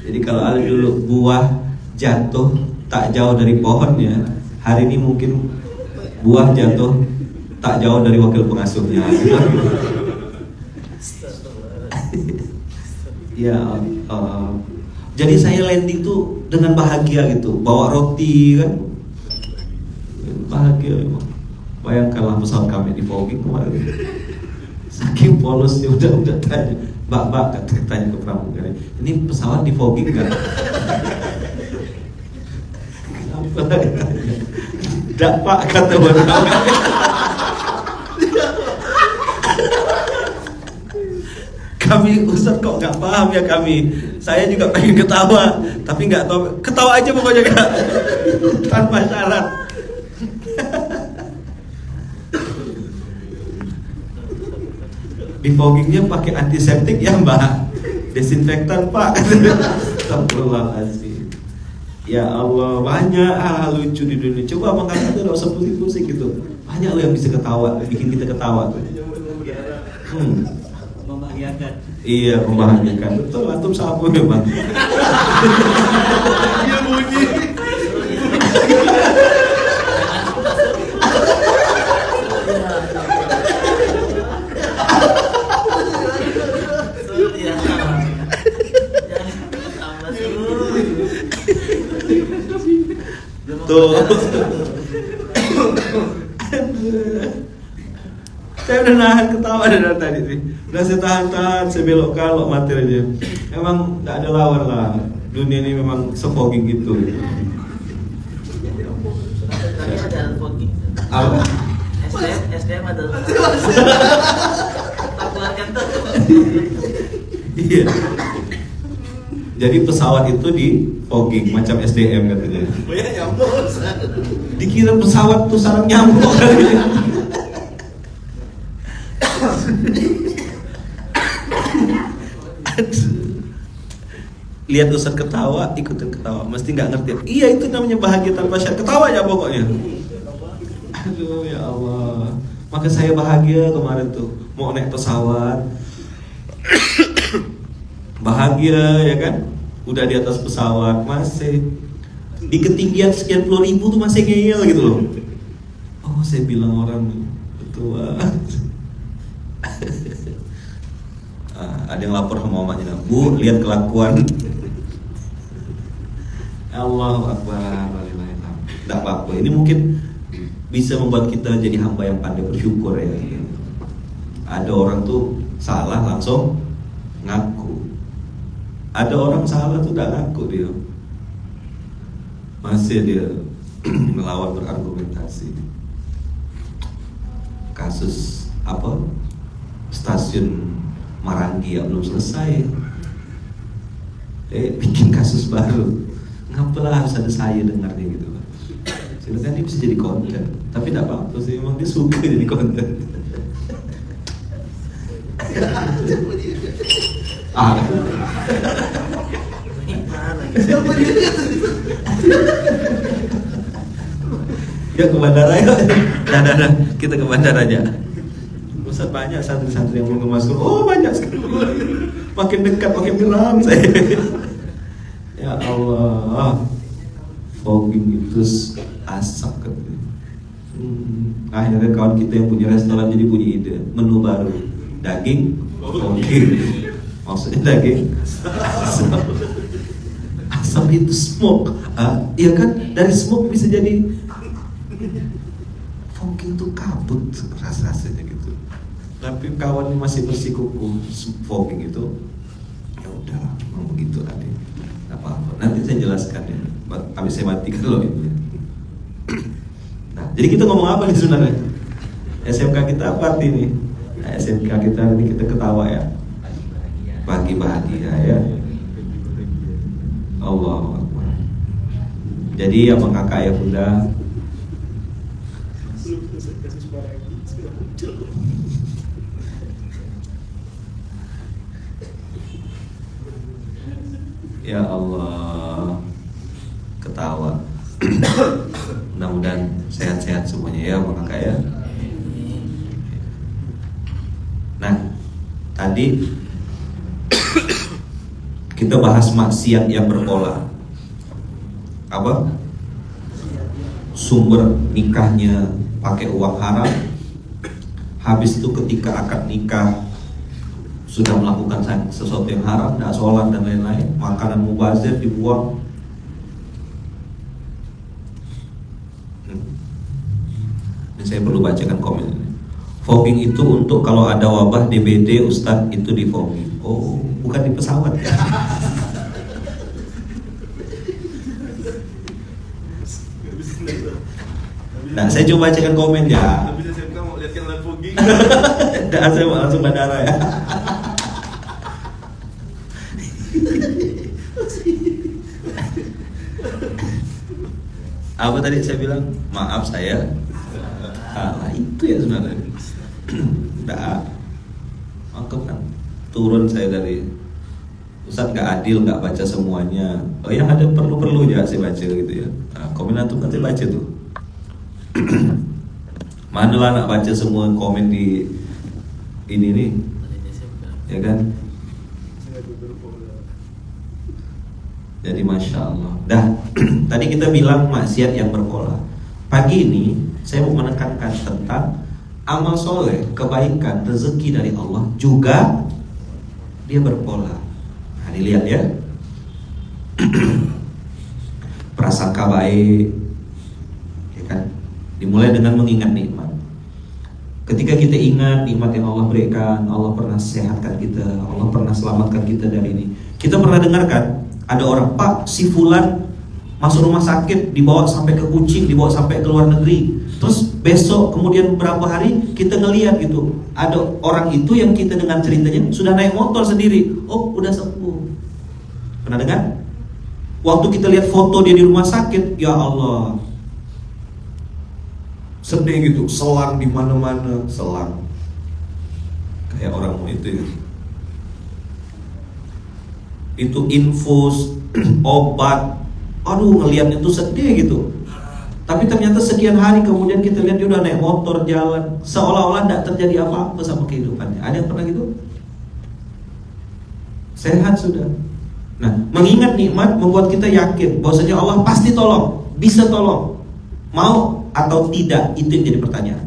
Jadi kalau ada dulu buah jatuh tak jauh dari pohonnya, hari ini mungkin buah jatuh tak jauh dari wakil pengasuhnya. Ya, jadi saya landing tuh dengan bahagia gitu, bawa roti kan, bahagia memang. Bayangkanlah pesawat kami di fogging kemarin. Saking polosnya udah tanya, mbak tanya ke pramugari, ini pesawat di fogging kan? Kenapa tanya? Tidak pak, kata wartawan. Kami Ustaz kok nggak paham ya kami. Saya juga pengen ketawa, tapi nggak tahu. Ketawa aja pokoknya Kak. Tanpa syarat. Di foggingnya pakai antiseptik ya Mbak. Desinfektan Pak. Astagfirullahaladzim. Ya Allah, banyak hal lucu di dunia. Coba mengangkat itu nggak usah pusing-pusing gitu. Banyak loh yang bisa ketawa, bikin kita ketawa. Membahagiakan. Iya, membahagiakan. Betul, antum sapu memang. Dia bunyi. Tuh. Saya udah nahan ketawa dari tadi sih. Udah saya tahan, saya belok mati aja. Memang nggak ada lawan lah. Dunia ini memang se-fogging gitu. Tadi ada fogging. Apa? SDM ada. Tak keluarkan tuh. Iya. Jadi pesawat itu di fogging macam SDM katanya. Banyak nyamuk. Dikira pesawat tuh sarang nyamuk kali. Lihat Ustaz ketawa, ikutin ketawa. Mesti nggak ngerti. Iya, itu namanya bahagia tanpa syarat. Ketawa aja pokoknya. Aduh ya Allah. Maka saya bahagia kemarin tuh mau naik pesawat. Bahagia ya kan? Udah di atas pesawat, masih di ketinggian sekian puluh ribu tuh masih ngeyel gitu loh. Oh, saya bilang orang tua. Ada yang lapor sama mamanya, Bu, lihat kelakuan. Allahu Akbar. Tidak apa-apa. Ini mungkin bisa membuat kita jadi hamba yang pandai bersyukur ya. Ada orang tuh salah langsung ngaku. Ada orang salah tuh tidak ngaku dia. Masih dia melawan berargumentasi. Kasus apa? Stasiun Marangi yang belum selesai. Bikin kasus baru. Ngapalah harus ada saya dengarnya gitu. Sedangkan dia bisa jadi konten. Tapi tidak apa-apa sih, emang dia suka jadi konten. Ya ke bandara ya. Nah, kita ke bandara aja. Ustaz, banyak santri-santri yang belum masuk. Oh, banyak sekali. Makin dekat makin geram saya. Ya Allah. Fogging itu asap katanya. Akhirnya kawan kita yang punya restoran jadi punya ide, menu baru. Daging fogging. Maksudnya daging asap itu smoke. Iya kan, dari smoke bisa jadi fogging tuh kabut rasanya gitu. Tapi kawan masih bersikuku fogging itu ya udah mau begitu tadi. Enggak apa-apa. Nanti saya jelaskan ya. Habis saya matikan loh itu. Nah, jadi kita ngomong apa nih sebenarnya? SMK kita apa ini? Nah, SMK kita ini kita ketawa ya. Pagi bahagia ya. Allahu Akbar. Jadi ya kakak ya bunda, ya Allah, ketawa. Mudah-mudahan sehat-sehat semuanya ya kakak ya. Nah, tadi kita bahas maksiat yang berpola. Apa? Sumber nikahnya pakai uang haram. Habis itu ketika akad nikah sudah melakukan sesuatu yang haram, tidak sholat dan lain-lain, makanan mubazir dibuang. Ini saya perlu bacakan komen ini. Fogging itu untuk kalau ada wabah DBD, Ustadz, itu di fogging. Oh, bukan di pesawat ya. Nah, saya coba bacakan komen ya. Habis SMK mau lihat kan live fogging. Dan saya mau langsung bandara ya. Apa tadi saya bilang? Maaf saya salah itu ya sebenarnya. Enggak. Mangkep kan. Turun saya dari Ustaz, nggak adil, nggak baca semuanya. Oh, yang ada perlu-perlu ya saya baca gitu ya. Nah, komen antum kan saya baca tuh. Mana lah nak baca semua komen di ini nih, ya kan? Jadi masya Allah. Dah, tadi kita bilang maksiat yang berpola. Pagi ini saya mau menekankan tentang amal soleh, kebaikan, rezeki dari Allah juga dia berpola. Nah, dilihat ya. Prasangka baik, ya kan? Dimulai dengan mengingat nikmat. Ketika kita ingat nikmat yang Allah berikan, Allah pernah sehatkan kita, Allah pernah selamatkan kita dari ini. Kita pernah dengarkan ada orang, Pak, si fulan masuk rumah sakit, dibawa sampai ke Kucing, dibawa sampai ke luar negeri. Terus besok kemudian berapa hari kita ngelihat gitu, ada orang itu yang kita dengar ceritanya sudah naik motor sendiri. Oh, udah sembuh. Pernah dengar? Waktu kita lihat foto dia di rumah sakit, ya Allah, sedih gitu, selang di mana-mana, selang. Kayak orang mau itu ya. Itu infus, obat. Aduh, ngelihatnya tuh sedih gitu. Tapi ternyata sekian hari kemudian kita lihat dia udah naik motor jalan, seolah-olah tidak terjadi apa-apa sama kehidupannya. Ada yang pernah gitu? Sehat sudah. Nah, mengingat nikmat membuat kita yakin bahwasanya Allah pasti tolong, bisa tolong. Mau atau tidak, itu yang jadi pertanyaan.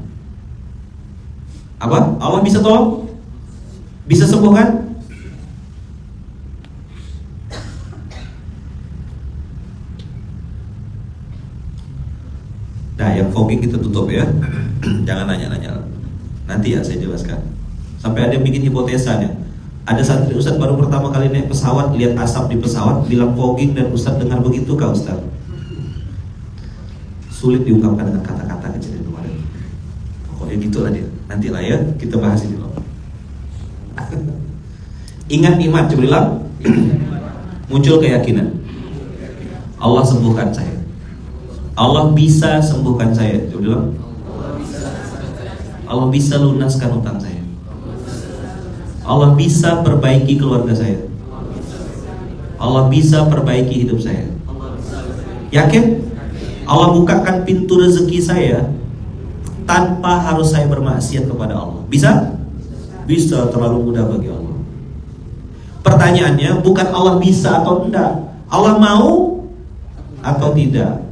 Apa? Allah bisa tolong? Bisa sembuhkan? Nah, yang fogging kita tutup ya. Jangan nanya-nanya. Nanti ya saya jelaskan. Sampai ada yang bikin hipotesanya. Ada santri Ustaz baru pertama kali naik pesawat, lihat asap di pesawat, bilang fogging, dan Ustaz dengar begitu kah Ustaz? Sulit diungkapkan dengan kata-kata kejadian kemarin. Pokoknya gitulah dia. Nanti lah ya kita bahas ini loh. Ingat nikmat, coba bilang. Muncul keyakinan. Allah sembuhkan saya. Allah bisa sembuhkan saya. Coba bilang. Allah bisa lunaskan utang saya. Allah bisa perbaiki keluarga saya. Allah bisa perbaiki hidup saya. Yakin? Allah bukakan pintu rezeki saya tanpa harus saya bermaksiat kepada Allah. Bisa? Bisa, terlalu mudah bagi Allah. Pertanyaannya bukan Allah bisa atau tidak, Allah mau atau tidak.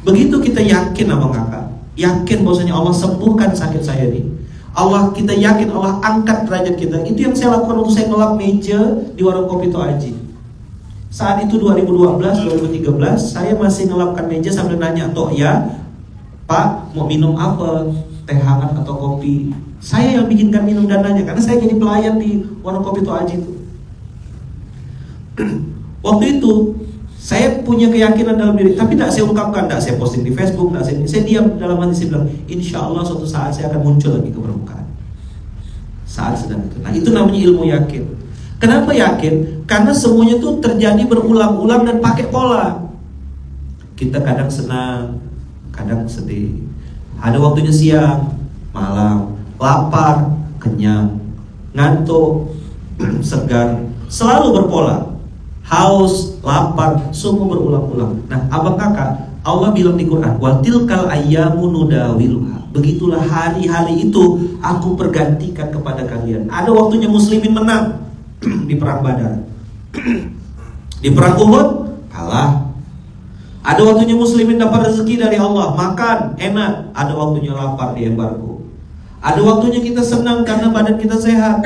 Begitu kita yakin abang kakak, yakin bahwasanya Allah sembuhkan sakit saya ini, Allah, kita yakin Allah angkat derajat kita. Itu yang saya lakukan waktu saya ngelap meja di warung kopi Toaji. Saat itu 2012-2013 saya masih ngelapkan meja sambil nanya Tok ya, Pak mau minum apa? Teh hangat atau kopi? Saya yang bikinkan minum dan nanya, karena saya jadi pelayan di warung kopi Toaji itu. Waktu itu saya punya keyakinan dalam diri, tapi tidak saya ungkapkan, tidak saya posting di Facebook, tidak saya diam dalam hati, saya bilang, insya Allah suatu saat saya akan muncul lagi ke permukaan. Saat sedang itu. Nah, itu namanya ilmu yakin. Kenapa yakin? Karena semuanya itu terjadi berulang-ulang dan pakai pola. Kita kadang senang, kadang sedih. Ada waktunya siang, malam, lapar, kenyang, ngantuk, segar, selalu berpola. Haus, lapar, semua berulang-ulang. Nah, abang kakak, Allah bilang di Quran, "Wa tilkal ayyamu nudawiluha." Begitulah hari-hari itu aku pergantikan kepada kalian. Ada waktunya muslimin menang di perang Badar. Di perang Uhud kalah. Ada waktunya muslimin dapat rezeki dari Allah, makan enak. Ada waktunya lapar di embargo. Ada waktunya kita senang karena badan kita sehat,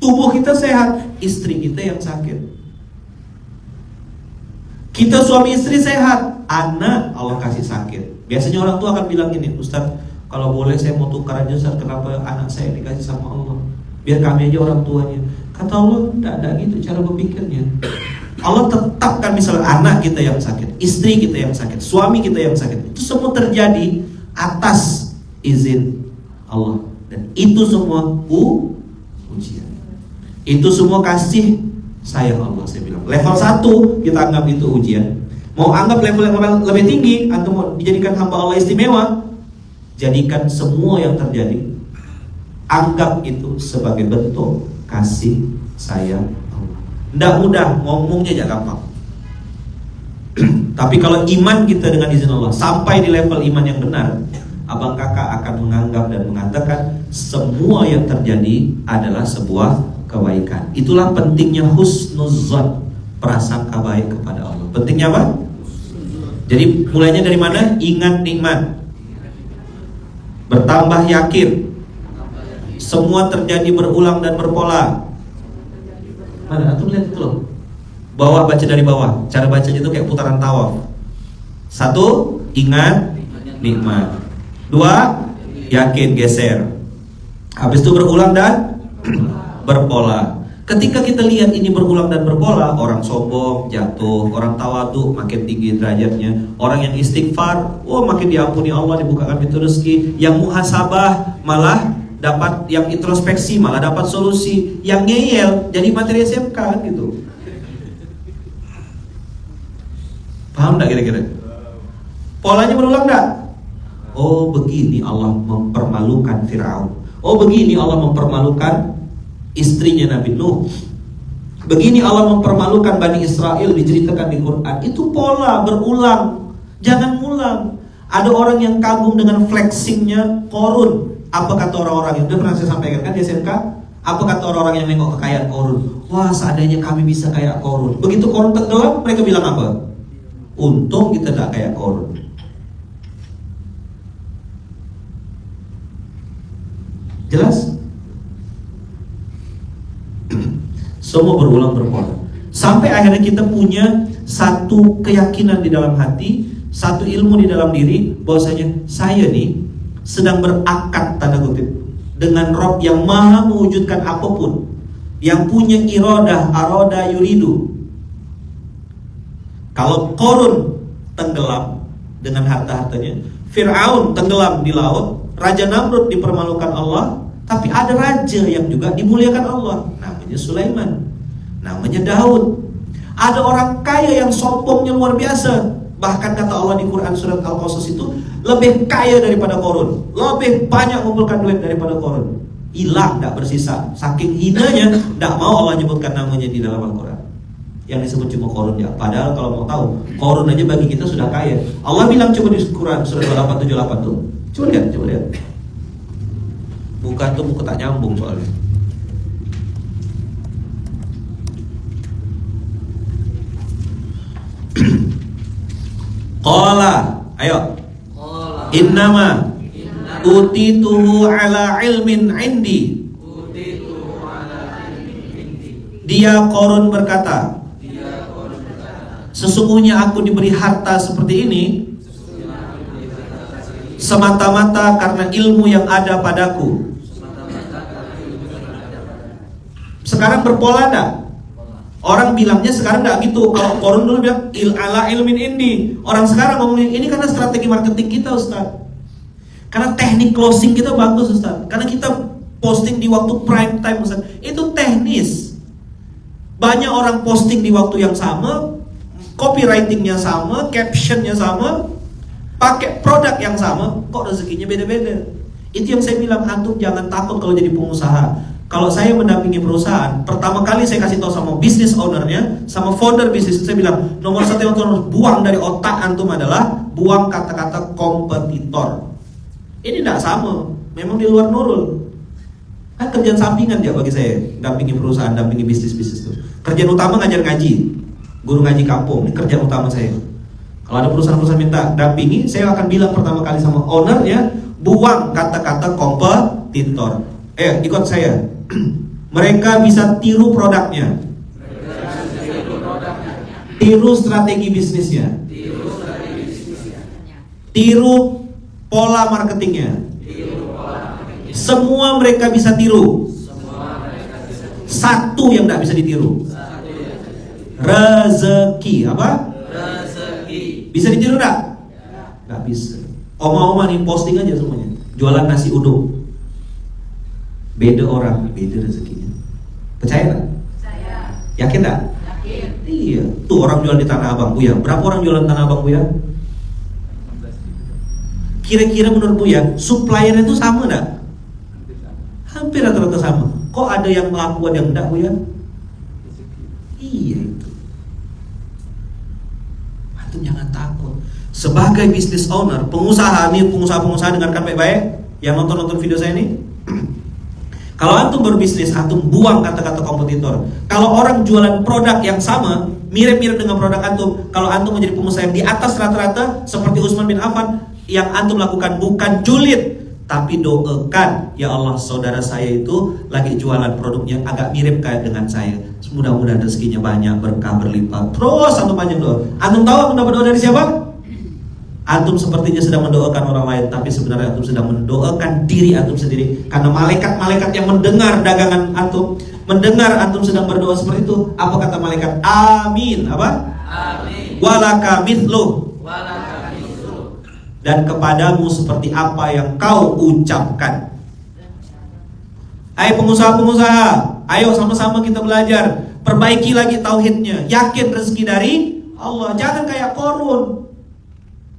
tubuh kita sehat, istri kita yang sakit. Kita suami istri sehat, anak Allah kasih sakit. Biasanya orang tua akan bilang gini, Ustaz, Kalau boleh saya mau tukar aja Ustaz, kenapa anak saya dikasih sama Allah? Biar kami aja orang tuanya. Kata Allah, tidak ada gitu cara berpikirnya. Allah tetapkan misalnya anak kita yang sakit, istri kita yang sakit, suami kita yang sakit. Itu semua terjadi atas izin Allah. Dan itu semua ujian. Itu semua kasih sayang Allah, saya bilang. Level 1 kita anggap itu ujian. Mau anggap level yang lebih tinggi, atau mau dijadikan hamba Allah istimewa, jadikan semua yang terjadi, anggap itu sebagai bentuk kasih sayang Allah. Tidak mudah, ngomongnya aja gampang. Tapi kalau iman kita dengan izin Allah sampai di level iman yang benar, abang kakak akan menganggap dan mengatakan semua yang terjadi adalah sebuah kebaikan. Itulah pentingnya husnuzon, prasangka baik kepada Allah. Pentingnya apa? Jadi mulainya dari mana? Ingat nikmat, bertambah yakin, semua terjadi berulang dan berpola. Mana? Antum lihat itu loh. Bawah, baca dari bawah. Cara bacanya itu kayak putaran tawaf. 1, ingat nikmat. 2, yakin, geser. Habis itu berulang dan berpola. Ketika kita lihat ini berulang dan berpola, orang sombong jatuh, orang tawadu makin tinggi derajatnya, orang yang istighfar, makin diampuni Allah, dibukakan pintu rezeki. Yang muhasabah malah dapat, yang introspeksi malah dapat solusi, yang ngeyel jadi materi SMK gitu. Paham enggak kira-kira? Polanya berulang enggak? Oh, begini Allah mempermalukan Firaun. Oh, begini Allah mempermalukan istrinya Nabi Nuh. Begini Allah mempermalukan Bani Israel, diceritakan di Quran. Itu pola berulang, jangan ngulang. Ada orang yang kagum dengan flexingnya Korun. Apa kata orang-orang yang udah pernah saya sampaikan kan di SMK? Apa kata orang-orang yang nengok kekayaan Korun? Wah, seandainya kami bisa kayak Korun. Begitu Korun tenggelam, mereka bilang apa? Untung kita tidak kayak Korun. Jelas? Semua berulang berpola. Sampai akhirnya kita punya satu keyakinan di dalam hati, satu ilmu di dalam diri, bahwasanya saya nih sedang berakad, tanda kutip, dengan Rob yang maha mewujudkan apapun, yang punya iradah, aroda, yuridu. Kalau Korun tenggelam dengan harta-hartanya, Fir'aun tenggelam di laut, Raja Namrud dipermalukan Allah, tapi ada raja yang juga dimuliakan Allah, namanya Sulaiman, namanya Daud. Ada orang kaya yang sombongnya luar biasa. Bahkan kata Allah di Quran surat Al-Qasas itu lebih kaya daripada Korun, lebih banyak mengumpulkan duit daripada Korun. Hilang, tidak bersisa. Saking hinanya, tidak mau Allah nyebutkan namanya di dalam Al-Quran. Yang disebut cuma Korun ya. Padahal kalau mau tahu, Korun aja bagi kita sudah kaya. Allah bilang coba di Quran surat 2878 tuh. Coba lihat. Bukan tuh buku tak nyambung soalnya. Qala, ayo. Innama utituhu ala ilmin indi. Dia Korun berkata, sesungguhnya aku diberi harta seperti ini semata-mata karena ilmu yang ada padaku. Sekarang berpola enggak? Orang bilangnya sekarang enggak gitu. Kalau Korun dulu bilang ala ilmin indi. Orang sekarang ngomongin ini karena strategi marketing kita, Ustaz. Karena teknik closing kita bagus, Ustaz. Karena kita posting di waktu prime time, Ustaz. Itu teknis. Banyak orang posting di waktu yang sama, copywritingnya sama, captionnya sama, pakai produk yang sama, kok rezekinya beda-beda. Itu yang saya bilang, antum jangan takut kalau jadi pengusaha. Kalau saya mendampingi perusahaan, pertama kali saya kasih tahu sama business ownernya, sama founder bisnis, saya bilang nomor satu yang harus buang dari otak antum adalah buang kata-kata kompetitor. Ini tidak sama, memang di luar nurul. Kan kerjaan sampingan ya bagi saya, dampingi perusahaan, dampingi bisnis itu. Kerjaan utama ngajar ngaji, guru ngaji kampung, ini kerjaan utama saya. Kalau ada perusahaan-perusahaan minta dampingi, saya akan bilang pertama kali sama ownernya, buang kata-kata kompetitor. Ikut saya. Mereka bisa tiru produknya, tiru strategi bisnisnya, tiru pola marketingnya, Semua mereka bisa tiru. Satu yang tidak bisa ditiru. Rezeki. Apa? Rezeki. Bisa ditiru tak? Nggak bisa. Oma-oma nih posting aja semuanya. Jualan nasi uduk. Beda orang, beda rezekinya. Percaya tak? Saya Yakin tak? yakin. Iya. Tuh orang jual di Tanah Abang Buya. Berapa orang jualan Tanah Abang Buya? Kira-kira menurut Buya, suppliernya itu sama tak? Hampir rata-rata sama. Kok ada yang melakukan yang enggak, Buya? Iya itu. Antum jangan takut. Sebagai business owner, pengusaha nih, pengusaha-pengusaha dengarkan baik-baik yang nonton video saya ini. Kalau antum berbisnis, antum buang kata-kata kompetitor. Kalau orang jualan produk yang sama, mirip-mirip dengan produk antum, kalau antum menjadi pengusaha yang di atas rata-rata seperti Utsman bin Affan, yang antum lakukan bukan julid, tapi doakan, ya Allah, saudara saya itu lagi jualan produknya agak mirip kayak dengan saya. Mudah-mudahan rezekinya banyak, berkah berlimpah. Terus antum panjang doa. Antum tahu antum dapat doa dari siapa? Antum sepertinya sedang mendoakan orang lain, tapi sebenarnya antum sedang mendoakan diri antum sendiri. Karena malaikat-malaikat yang mendengar dagangan antum, mendengar antum sedang berdoa seperti itu, apa kata malaikat? Amin. Apa? Amin. Walaka mithluh. Walaka mithluh. Dan kepadamu seperti apa yang kau ucapkan. Ayo pengusaha-pengusaha, ayo sama-sama kita belajar. Perbaiki lagi tauhidnya. Yakin rezeki dari Allah. Jangan kayak Korun,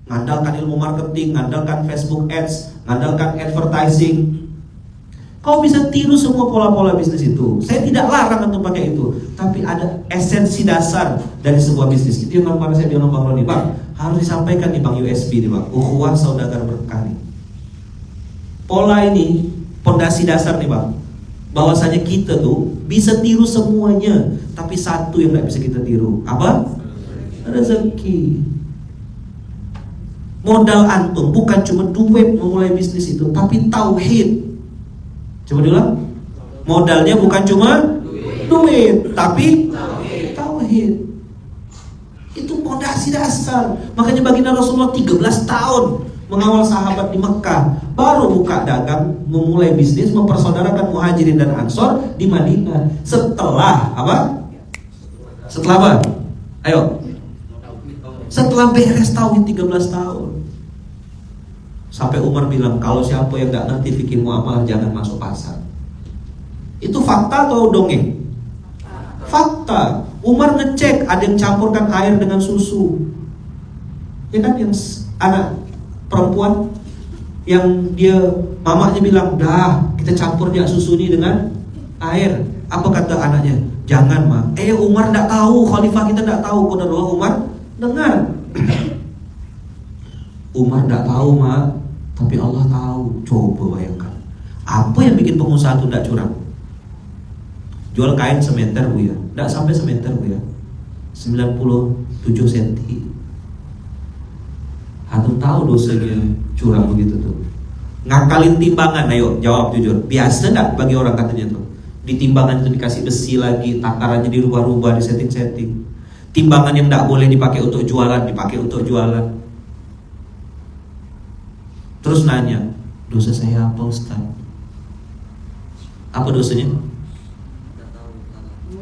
ngandalkan ilmu marketing, ngandalkan Facebook Ads, ngandalkan advertising. Kau bisa tiru semua pola-pola bisnis itu. Saya tidak larang untuk pakai itu, tapi ada esensi dasar dari sebuah bisnis. Itu yang kemarin saya bilang Bang Roni, Bang, harus disampaikan nih Bang, USB nih Bang, ukhuwah saudagar berkah nih. Pola ini, pondasi dasar nih Bang, bahwasanya kita tuh bisa tiru semuanya, tapi satu yang nggak bisa kita tiru, apa? Rezeki. Modal antum bukan cuma duit memulai bisnis itu, tapi tauhid. Coba diulang. Modalnya bukan cuma duit, tapi tauhid. Itu pondasi dasar. Makanya baginda Rasulullah 13 tahun mengawal sahabat di Mekah, baru buka dagang, memulai bisnis, mempersaudarakan muhajirin dan ansor di Madinah. Setelah apa? Setelah apa? Ayo. Setelah beres tauhid 13 tahun. Sampai Umar bilang, kalau siapa yang gak ngerti fikih muamalah jangan masuk pasar. Itu fakta atau dongeng? Fakta. Umar ngecek, ada yang campurkan air dengan susu. Ya kan, yang anak perempuan yang dia mamanya bilang, dah kita campur dia susu ini dengan air. Apa kata anaknya? Jangan Ma. Umar gak tahu, khalifah kita gak tahu. Qadarullah Umar dengar. Umar tidak tahu Ma, tapi Allah tahu. Coba bayangkan, apa yang bikin pengusaha itu tidak curang? Jual kain semeter Bu ya, tidak sampai semeter Bu ya, 97 cm. Antum tahu dosanya curang begitu tuh. Ngakalin timbangan, ayo jawab jujur. Biasa tidak bagi orang katanya tuh? Di timbangan itu dikasih besi lagi, takarannya dirubah-rubah, disetting-setting. Timbangan yang tidak boleh dipakai untuk jualan, dipakai untuk jualan. Terus nanya, dosa saya apa Ustaz? Apa dosanya?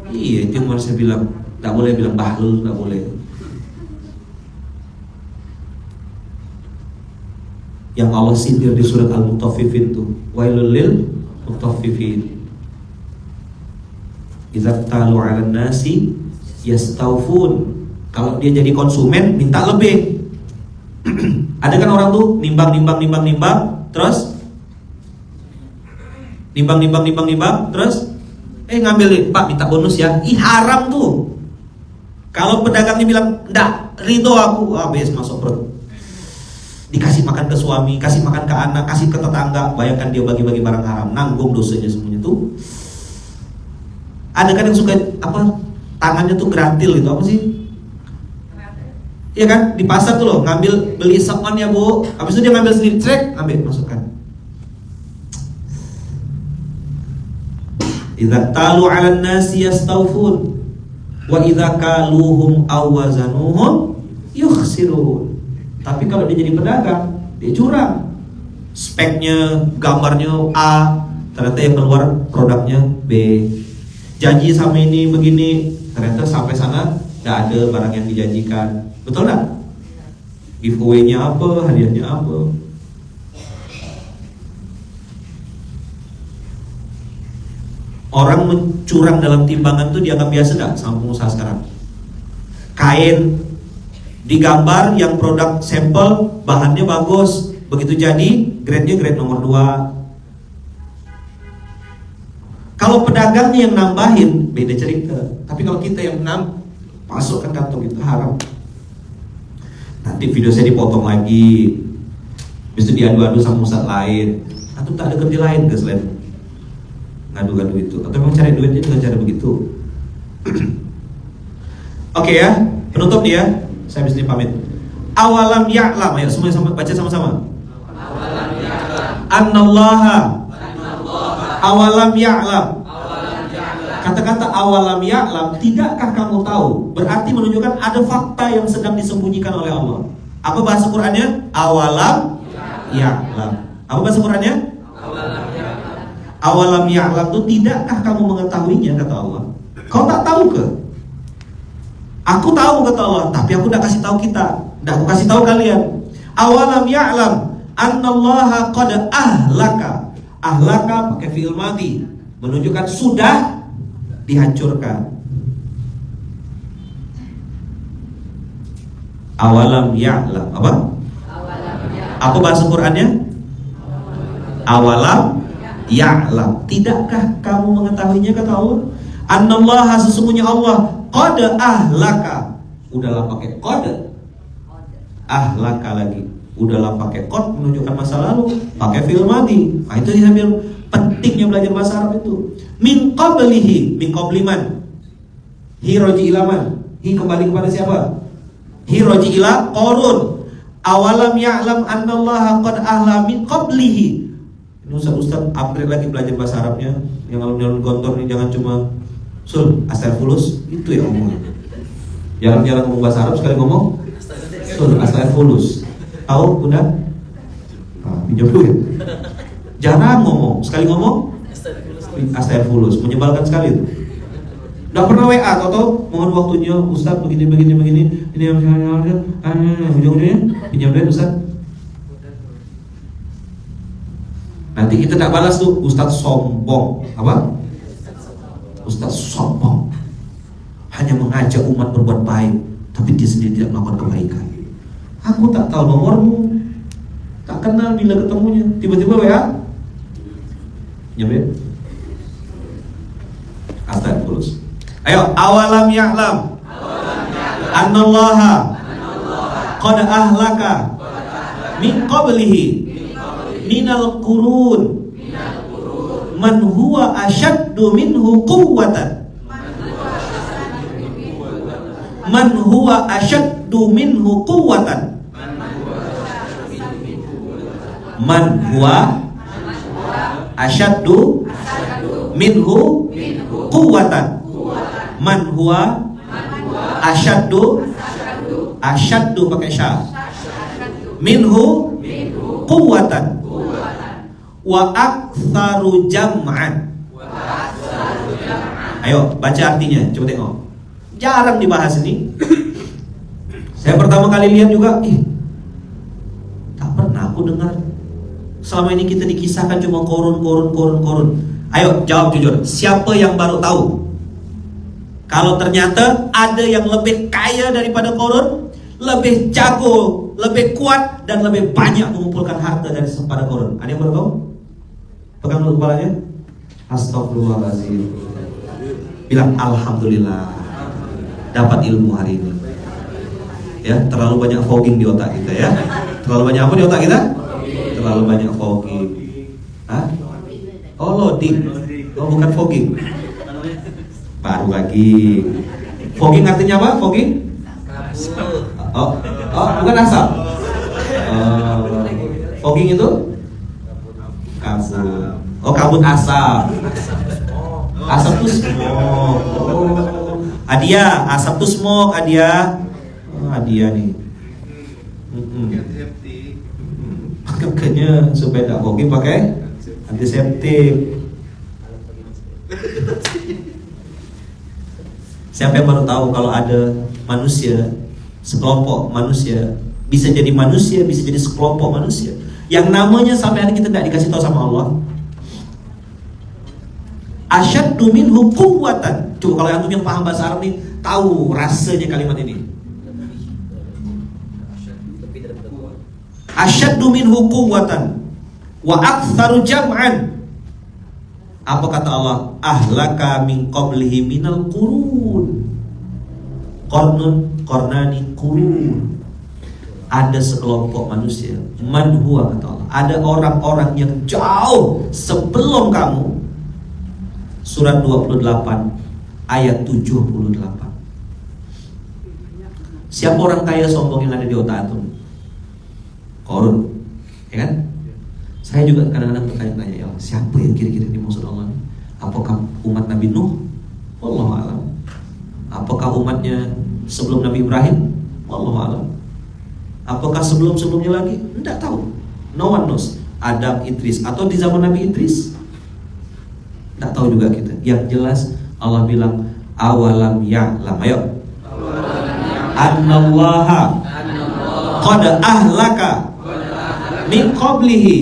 Iya, itu yang saya bilang, tidak boleh bilang bahlul, tidak boleh. Yang Allah sindir di surat Al-Mutaffifin tuh, wailul lil mutaffifin. Idza talu 'alan nasi yastaufun. Kalau dia jadi konsumen minta lebih. Ada kan orang tuh nimbang, terus nimbang, terus ngambil nih, Pak minta bonus ya. Ih haram tuh. Kalau pedagangnya bilang enggak, ridho aku, habis masuk perut. Dikasih makan ke suami, kasih makan ke anak, kasih ke tetangga. Bayangkan dia bagi-bagi barang haram, nanggung dosanya semuanya tuh. Ada kan yang suka apa? Tangannya tuh gratil gitu, apa sih? Iya kan, di pasar tuh loh, ngambil beli sekon ya Bu. Habis itu dia ngambil sendiri, trek, ambil, masukkan. Idza talu 'alan nasi yastaufun wa idza kaluhum aw wazanuhum yukhsirun. Tapi kalau dia jadi pedagang, dia curang. speknya, gambarnya A, ternyata yang keluar produknya B. Janji sama ini begini, ternyata sampai sana nggak ada barang yang dijanjikan. Betul nggak? Giveaway-nya apa, hadiahnya apa? Orang mencurang dalam timbangan itu dianggap biasa nggak sama pengusaha sekarang? Kain digambar yang produk sampel, bahannya bagus, begitu jadi grade-nya grade nomor 2. Kalau pedagangnya yang nambahin beda cerita. Tapi kalau kita yang masukkan kantong itu haram. Nanti video saya dipotong lagi, habis itu diadu-adu sama ustaz lain. Atau tak ada kerja lain ke selain ngadu-ngadu itu? Atau memang cari duitnya dengan cara begitu? Oke ya, penutup nih ya. Saya habis ini pamit. Awalam ya'lam, ayo semuanya baca sama-sama. Awalam ya'lam. Annallaha. Awalam ya'lam. Awalam ya'lam. Kata-kata awalam ya'lam, tidakkah kamu tahu? Berarti menunjukkan ada fakta yang sedang disembunyikan oleh Allah. Apa bahasa Qur'annya? Awalam ya'lam. Apa bahasa Qur'annya? Awalam ya'lam. Awalam ya'lam itu tidakkah kamu mengetahuinya, kata Allah. Kau tak tahu ke? Aku tahu, kata Allah, tapi aku tidak kasih tahu kita. Tidak aku kasih tahu kalian. Awalam ya'lam annallaha qad ahlaka. Ahlaka pakai fi'il madhi, menunjukkan sudah dihancurkan. Awalam ya'lam apa? Apa bahasa Qur'annya? Awalam ya'lam. Tidakkah kamu mengetahuinya, kata Allah? Annallaha, sesungguhnya Allah, qad ahlaka. Udahlah pakai qad, ahlaka lagi. Udahlah pakai qad menunjukkan masa lalu, pakai fi'il madhi. Nah, itu dia bilang pentingnya belajar bahasa Arab itu. Min qablihi, min qabli man? Hi roji ilaman. Hi kembali kepada siapa? Hi roji ila Qarun. Awalam ya'lam annallaha qad ahla min qablihi. Ini Ustaz upgrade lagi belajar bahasa Arabnya. Yang alumni gontor ini jangan cuma Sul, astaghfirullah, itu ya ngomongnya. Jarang-jarang ngomong bahasa Arab, sekali ngomong Sul, astaghfirullah. Tahu udah? Pinjam dulu ya. Jarang ngomong, sekali ngomong astaghfirullah, menyebalkan sekali itu. Udah pernah WA atau mohon waktunya Ustaz begini. Ini yang ujung-ujungnya pinjam duit Ustaz. Nanti kita tak balas tuh, Ustaz sombong. Apa? Ustaz sombong, hanya mengajak umat berbuat baik, tapi dia sendiri tidak melakukan kebaikan. Aku tak tahu nomormu, tak kenal bila ketemunya, tiba-tiba WA nyampe. Astagfirullah. Ayo, awalam ya'lam annallaha qad ahlaka min qablihi minal qurun man huwa ashaddu minhu quwwatan. Man huwa ashaddu minhu quwwatan. Man huwa ashaddu minhu quwwatan. Man huwa ashaddu, ashaddu pakai sya, minhu quwwatan wa aktsaru jam'an. Ayo baca artinya, coba tengok. Jarang dibahas ini. Saya pertama kali lihat juga, tak pernah aku dengar. Selama ini kita dikisahkan cuma korun. Ayo jawab jujur, siapa yang baru tahu? Kalau ternyata ada yang lebih kaya daripada korun, lebih jago, lebih kuat, dan lebih banyak mengumpulkan harta dari sepada korun. Ada yang baru tahu? Pegang dulu kepalanya. Astagfirullahaladzim. Bilang alhamdulillah dapat ilmu hari ini. Ya, terlalu banyak fogging di otak kita ya. Terlalu banyak apa di otak kita? Terlalu banyak fogging. Hah? Oh, loading. Oh, bukan fogging. Baru lagi. Fogging artinya apa? Fogging? Oh, bukan asap. Fogging itu? Kabut. Oh, kabut asap. Asap itu smoke. Adia, asap itu smoke, Adia. Adia nih. Makanya supaya tidak hoki pakai antiseptik. Siapa yang baru tahu kalau ada manusia, sekelompok manusia, bisa jadi manusia, bisa jadi sekelompok manusia yang namanya sampai hari kita tidak dikasih tahu sama Allah. Asyaddu minhu quwwatan. Coba kalau antum yang paham bahasa Arab nih tahu rasanya kalimat ini. Asyaddu minhu quwwatan wa aktsaru jam'an. Apa kata Allah? Ahlaka min qablihi minal qurun. Qarnani qurun. Ada sekelompok manusia, man huwa kata Allah. Ada orang-orang yang jauh sebelum kamu. Surat 28 ayat 78. Siapa orang kaya sombong yang ada di otak antum? Qarun, ya kan? Saya juga kadang-kadang bertanya-tanya, ya siapa yang kira-kira dimaksud Allah? Apakah umat Nabi Nuh? Wallahu a'lam. Apakah umatnya sebelum Nabi Ibrahim? Wallahu a'lam. Apakah sebelum-sebelumnya lagi? Tidak tahu. No one knows. Adam, Idris, atau di zaman Nabi Idris? Tidak tahu juga kita. Yang jelas Allah bilang awalam ya'lam. Ayo. Annallaha qad ahlaka min qablihi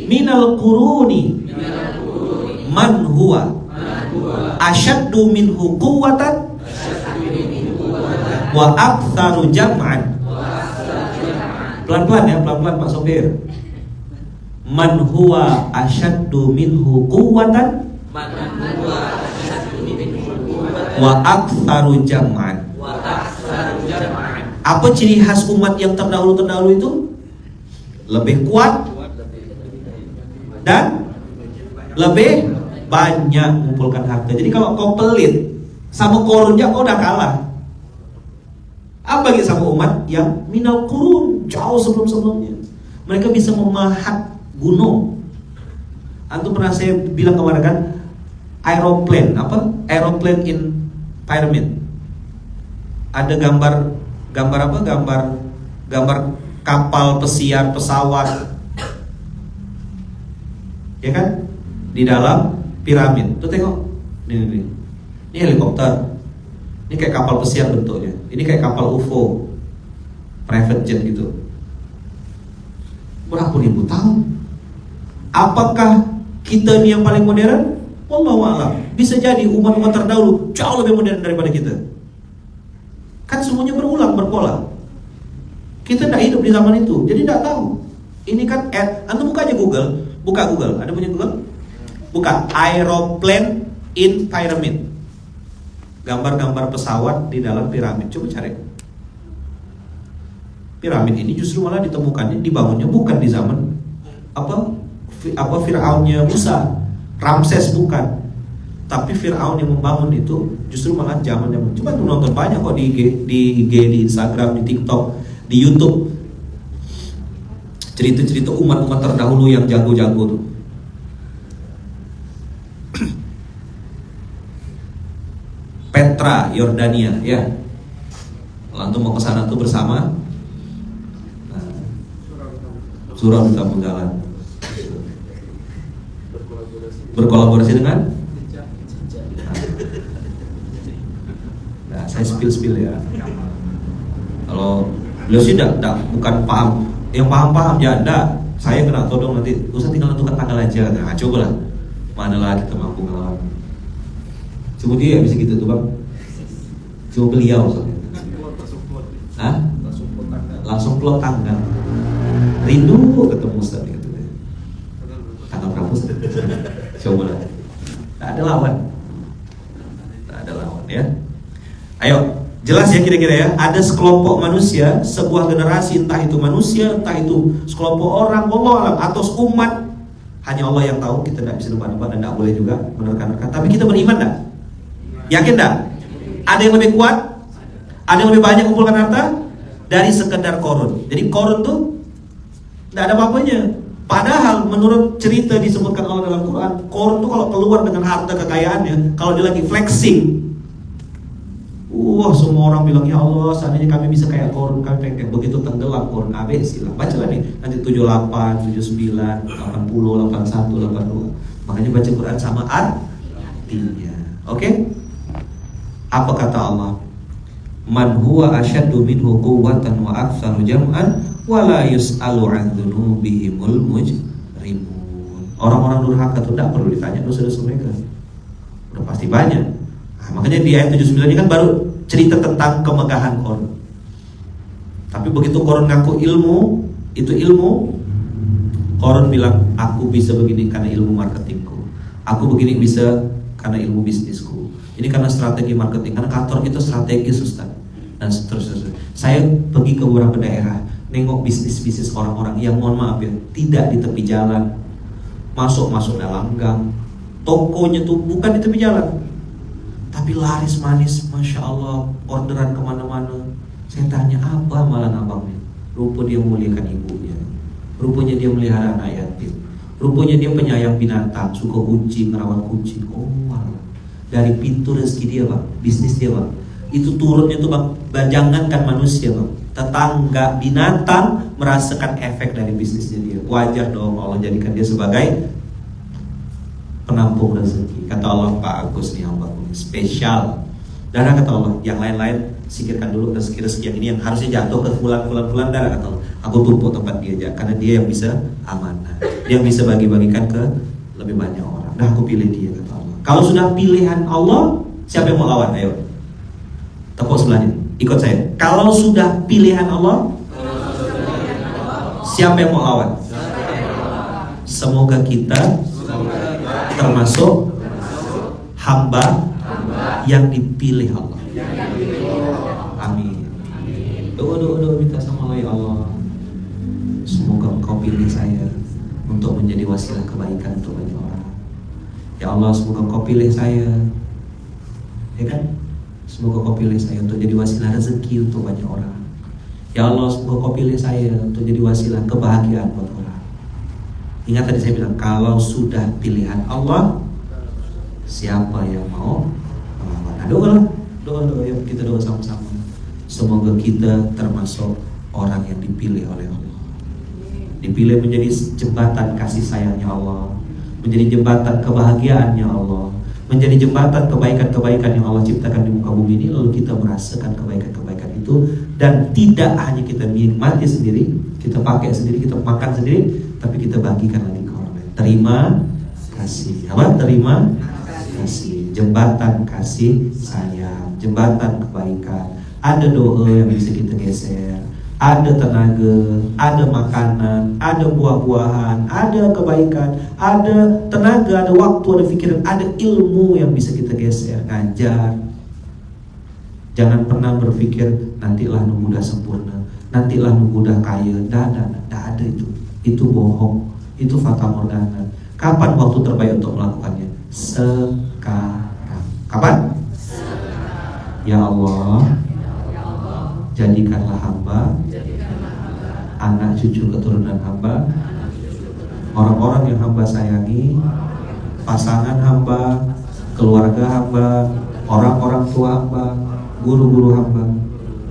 minal quruni man huwa asyaddu minhu quwwatan wa aktsaru jam'an. Pelan-pelan ya, pelan-pelan Pak Sopir. Man huwa asyaddu minhu quwwatan wa aktsaru jam'an. Apa ciri khas umat yang terdahulu itu? Lebih kuat dan lebih banyak mengumpulkan harta. Jadi kalau kau pelit sama korunnya, kau udah kalah. Apa lagi sama umat yang minal qurun, jauh sebelum-sebelumnya. Mereka bisa memahat gunung. Antum pernah saya bilang kemarin kan, aeroplane apa? Aeroplane in pyramid. Ada gambar apa? Gambar kapal, pesiar, pesawat, ya kan? Di dalam piramid. Tuh tengok, ini helikopter. Ini kayak kapal pesiar bentuknya. Ini kayak kapal UFO, private jet gitu. Berapa ribu tahun? Apakah kita ini yang paling modern? Wallahu a'lam. Bisa jadi umat-umat terdahulu jauh lebih modern daripada kita. Kan semuanya berulang, berpola. Kita tidak hidup di zaman itu, jadi tidak tahu. Ini kan antum buka aja Google, buka Google. Ada punya Google? Buka aeroplane in pyramid. Gambar-gambar pesawat di dalam piramid. Coba cari. Piramid ini justru malah ditemukannya, dibangunnya bukan di zaman apa Fir'aunnya Musa, Ramses bukan. Tapi Fir'aun yang membangun itu justru malah zaman-zaman. Coba tuh nonton banyak kok di IG, di Instagram, di TikTok, di YouTube. Cerita-cerita umat-umat terdahulu yang jago-jago tuh. Petra, Yordania, ya. Lalu mau ke sana tuh bersama. Surah Duta Penggalan. Berkolaborasi dengan. Nah, saya spill ya. Kalau beliau sih bukan paham, yang paham ya enggak. Saya kena todong nanti. Usah tinggal tentukan tanggal aja. Nah, cobalah. Mana lah kita mampu ngelawan. Cuma dia bisa gitu tuh bang. Cuma beliau soalnya. Hah? Langsung plot tanggal. Rindu ketemu Ustaz gitu. Tanggal berapa Ustaz? Coba lah. Tak ada lawan. Tak ada lawan ya. Ayo, jelas ya kira-kira ya. Ada sekelompok manusia, sebuah generasi, entah itu manusia, entah itu sekelompok orang, wallahu alam, atau umat. Hanya Allah yang tahu. Kita tidak bisa nebak-nebak dan tidak boleh juga menerka-nerka. Tapi kita beriman tak? Yakin tak? Ada yang lebih kuat? Ada yang lebih banyak mengumpulkan harta? Dari sekedar korun. Jadi korun tuh tidak ada apa-apanya. Padahal menurut cerita disebutkan Allah dalam Quran, korun tuh kalau keluar dengan harta kekayaannya, kalau dia lagi flexing, Semua orang bilang, ya Allah, seandainya kami bisa kayak Korun, kami pengen kayak begitu tenggelam Korun. Silah, bacalah nih, nanti 78, 79, 80, 81, 82. Makanya baca Quran sama artinya. Oke? Apa kata Allah? Man huwa asyaddu minhu quwwatan wa aktsaru jam'an wa la yus'alu 'an dzunubihimul mujrimun. Orang-orang durhaka itu tidak perlu ditanya dosa-dosa mereka. Udah pasti banyak. Makanya di ayat 79 ini kan baru cerita tentang kemegahan Korun. Tapi begitu Korun ngaku ilmu, itu ilmu, Korun bilang, aku bisa begini karena ilmu marketingku. Aku begini bisa karena ilmu bisnisku. Ini karena strategi marketing, karena kantor kita strategis, Ustaz. Dan seterusnya. Saya pergi ke beberapa daerah, nengok bisnis-bisnis orang-orang yang mohon maaf ya, tidak di tepi jalan. Masuk dalam gang. Tokonya tuh bukan di tepi jalan, tapi laris manis, Masya Allah, orderan kemana-mana. Saya tanya, apa amalan abangnya? Rupa dia muliakan ibunya, rupanya dia melihara anak yatim, rupanya dia penyayang binatang, suka kucing, merawat kucing. Dari pintu rezeki dia Bang, bisnis dia Bang, itu turunnya tuh Bang, jangankan manusia Bang, tetangga binatang merasakan efek dari bisnisnya dia. Wajar dong Allah jadikan dia sebagai penampung rezeki. Kata Allah, Pak Agus nih hamba spesial. Dan kata Allah, yang lain-lain sikirkan dulu rezeki yang ini yang harusnya jatuh ke fulan. Dan kata Allah, aku tumpuk tempat dia aja, karena dia yang bisa amanah, dia yang bisa bagi-bagikan ke lebih banyak orang. Nah, aku pilih dia, kata Allah. Kalau sudah pilihan Allah, siapa yang mau lawan? Ayo, tepuk sebelahnya, ikut saya. Kalau sudah pilihan Allah, siapa yang mau lawan? Semoga kita termasuk hamba yang dipilih Allah. Amin. Doa minta sama Allah, ya Allah, semoga Engkau pilih saya untuk menjadi wasilah kebaikan untuk banyak orang. Ya Allah, semoga Engkau pilih saya, ya kan? Semoga Engkau pilih saya untuk jadi wasilah rezeki untuk banyak orang. Ya Allah, semoga Engkau pilih saya untuk jadi wasilah kebahagiaan buat orang. Ingat tadi saya bilang, kalau sudah pilihan Allah, siapa yang mau melawan? Nah, doa yuk kita doa sama-sama. Semoga kita termasuk orang yang dipilih oleh Allah, dipilih menjadi jembatan kasih sayangnya Allah, menjadi jembatan kebahagiaannya Allah, menjadi jembatan kebaikan-kebaikan yang Allah ciptakan di muka bumi ini. Lalu kita merasakan kebaikan-kebaikan itu, dan tidak hanya kita nikmati sendiri, kita pakai sendiri, kita makan sendiri, tapi kita bagikan lagi ke orang lain. Terima kasih. Apa? Terima kasih. Jembatan kasih sayang, jembatan kebaikan. Ada doa yang bisa kita geser, ada tenaga, ada makanan, ada buah-buahan, ada kebaikan, ada tenaga, ada waktu, ada pikiran, ada ilmu yang bisa kita geser, ngajar. Jangan pernah berpikir nantilah nunggu udah sempurna, nantilah nunggu udah kaya. Tidak ada itu. Itu bohong, itu fata morgana. Kapan waktu terbaik untuk melakukannya? Sekarang. Kapan? Sekarang. Ya Allah, jadikanlah hamba, anak cucu keturunan hamba, orang-orang yang hamba sayangi, pasangan hamba, keluarga hamba, orang-orang tua hamba, guru-guru hamba,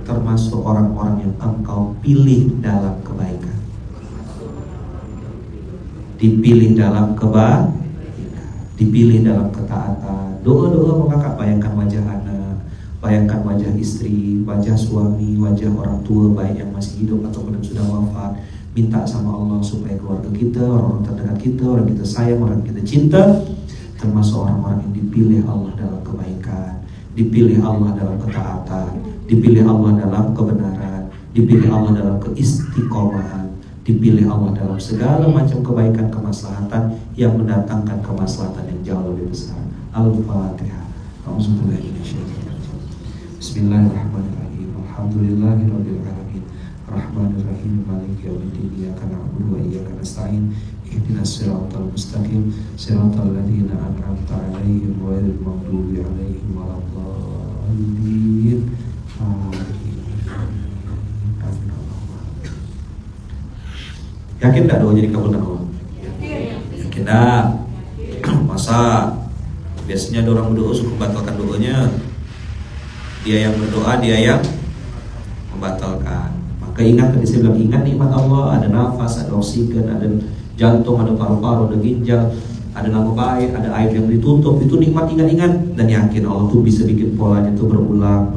termasuk orang-orang yang Engkau pilih dalam kebaikan, dipilih dalam kebaikan, dipilih dalam ketaatan. Doa-doa kakak, bayangkan wajah anak, bayangkan wajah istri, wajah suami, wajah orang tua baik yang masih hidup ataupun yang sudah wafat. Minta sama Allah supaya keluarga kita, orang-orang terdekat kita, orang kita sayang, orang kita cinta, termasuk orang-orang yang dipilih Allah dalam kebaikan, dipilih Allah dalam ketaatan, dipilih Allah dalam kebenaran, dipilih Allah dalam keistiqomahan, dipilih Allah dalam segala macam kebaikan, kemaslahatan yang mendatangkan kemaslahatan yang jauh lebih besar. Al-Fatihah. Bismillahirrahmanirrahim. Alhamdulillahirabbil alamin. Rahmanirrahim. Maliki yaumiddin. Iyyaka na'budu wa iyyaka nasta'in. Ihdinas siratal mustaqim. Siratal ladzina an'amta 'alaihim ghairil maghdubi 'alaihim waladdallin. Yakin tak doa jadi kabulkan Allah? Yakin tak? Masa biasanya ada orang berdoa suka batalkan doanya. Dia yang berdoa, dia yang membatalkan. Maka ingat, tadi saya bilang, ingat nikmat Allah. Ada nafas, ada oksigen, ada jantung, ada paru-paru, ada ginjal, ada nama baik, ada air yang ditutup. Itu nikmat, ingat-ingat. Dan yakin Allah tuh bisa bikin polanya itu berulang.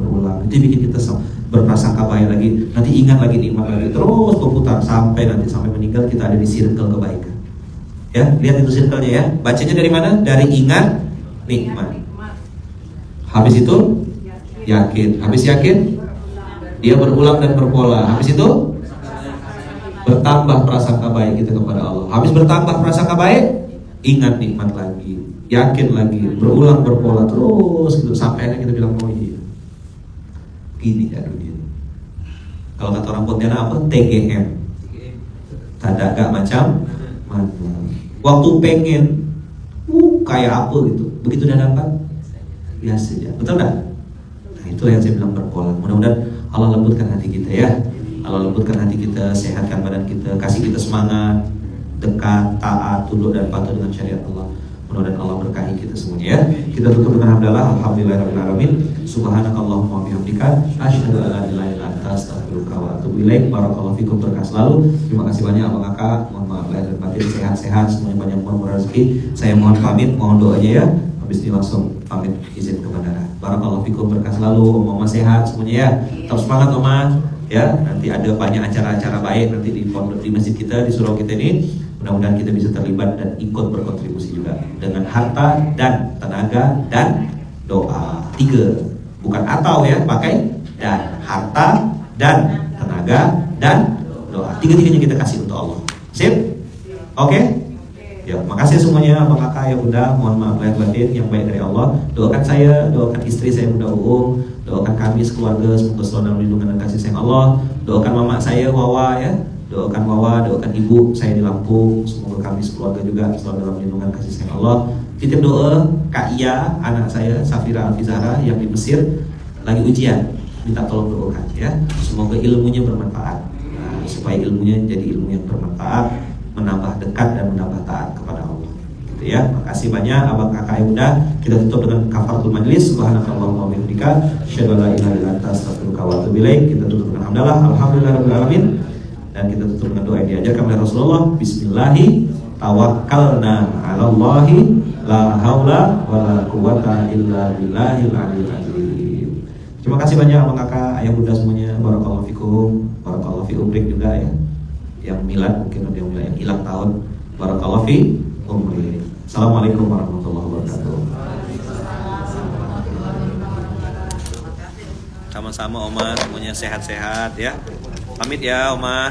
Itu bikin kita berprasangka baik lagi. Nanti ingat lagi nikmat lagi. Terus berputar sampai meninggal kita ada di circle kebaikan. Ya, lihat itu circle-nya ya. Bacanya dari mana? Dari ingat nikmat. Habis itu yakin. Habis yakin dia berulang dan berpola. Habis itu bertambah prasangka baik kita kepada Allah. Habis bertambah prasangka baik, ingat nikmat lagi, yakin lagi, berulang berpola terus gitu sampai kita bilang, oh iya, gini ya dunia. Kalau kata orang Pontianak apa? TGM. Tadaga macam mana? Waktu pengen kayak apa gitu, begitu udah dapat biasa aja, betul nggak? Nah itulah yang saya bilang berpola. Mudah-mudahan Allah lembutkan hati kita ya. Allah lembutkan hati kita, sehatkan badan kita, kasih kita semangat, dekat, taat, tunduk dan patuh dengan syariat Allah. Mudah-mudahan Allah berkahi kita semuanya ya. Kita tutup dengan hamdalah, alhamdulillahirabbil alamin. Subhanakallahumma wa bihamdika, asyhadu an la ilaha illa anta, astaghfiruka wa atubu ilaik. Barakallahu fikum, berkah selalu. Terima kasih banyak Abang Kakak. Mohon maaf lahir dan batin, sehat-sehat semuanya, banyak murah rezeki. Saya mohon pamit, mohon doanya ya. Habis ini langsung pamit izin ke bandara. Barakallahu fikum, berkah selalu. Oma sehat semuanya ya. Tetap semangat Oma ya. Nanti ada banyak acara-acara baik nanti di pondok, di masjid kita, di surau kita ini. Mudah-mudahan kita bisa terlibat dan ikut berkontribusi juga dengan harta dan tenaga dan doa. 3, bukan atau ya, pakai dan. Harta dan tenaga dan doa. 3-tiganya kita kasih untuk Allah. Sip? Oke? Ya, makasih semuanya Abang Kakak ya Bunda. Mohon maaf lahir batin, yang baik dari Allah. Doakan saya, doakan istri saya Bunda Uung, doakan kami sekeluarga semoga selalu dalam lindungan dan kasih sayang Allah. Doakan mama saya Wawa ya. Doakan Wawa, doakan ibu saya di Lampung, semoga kami sekeluarga juga selalu dalam lindungan kasih sayang Allah. Titip doa Kak Iya, anak saya Safira Alfizahra yang di Mesir lagi ujian, minta tolong doakan ya. Semoga ilmunya bermanfaat, supaya ilmunya jadi ilmu yang bermanfaat, menambah dekat dan menambah taat kepada Allah. Gitu ya. Makasih banyak Abang Kakak Bunda. Kita tutup dengan kafaratul majlis. Subhanakallahumma wa bihamdika, asyhadu an la ilaha illa anta, astaghfiruka wa atubu ilaik. Kita tutup dengan hamdalah, alhamdulillahirabbil alamin. Dan kita tutup dengan doa yang diajarkan oleh Rasulullah. Bismillahi tawakkalna 'alallahi la haula wala quwata illa billahil aliyil azim. Terima kasih banyak Abang Kakak, Ayah Bunda semuanya. Barakallahu fikum. Barakallahu fi umrik juga ya. Yang milad mungkin ada yang milad yang hilang tahun. Barakallahu fi umrik. Assalamualaikum warahmatullahi wabarakatuh. Sama-sama Oma, semuanya sehat-sehat ya. Pamit ya Oma.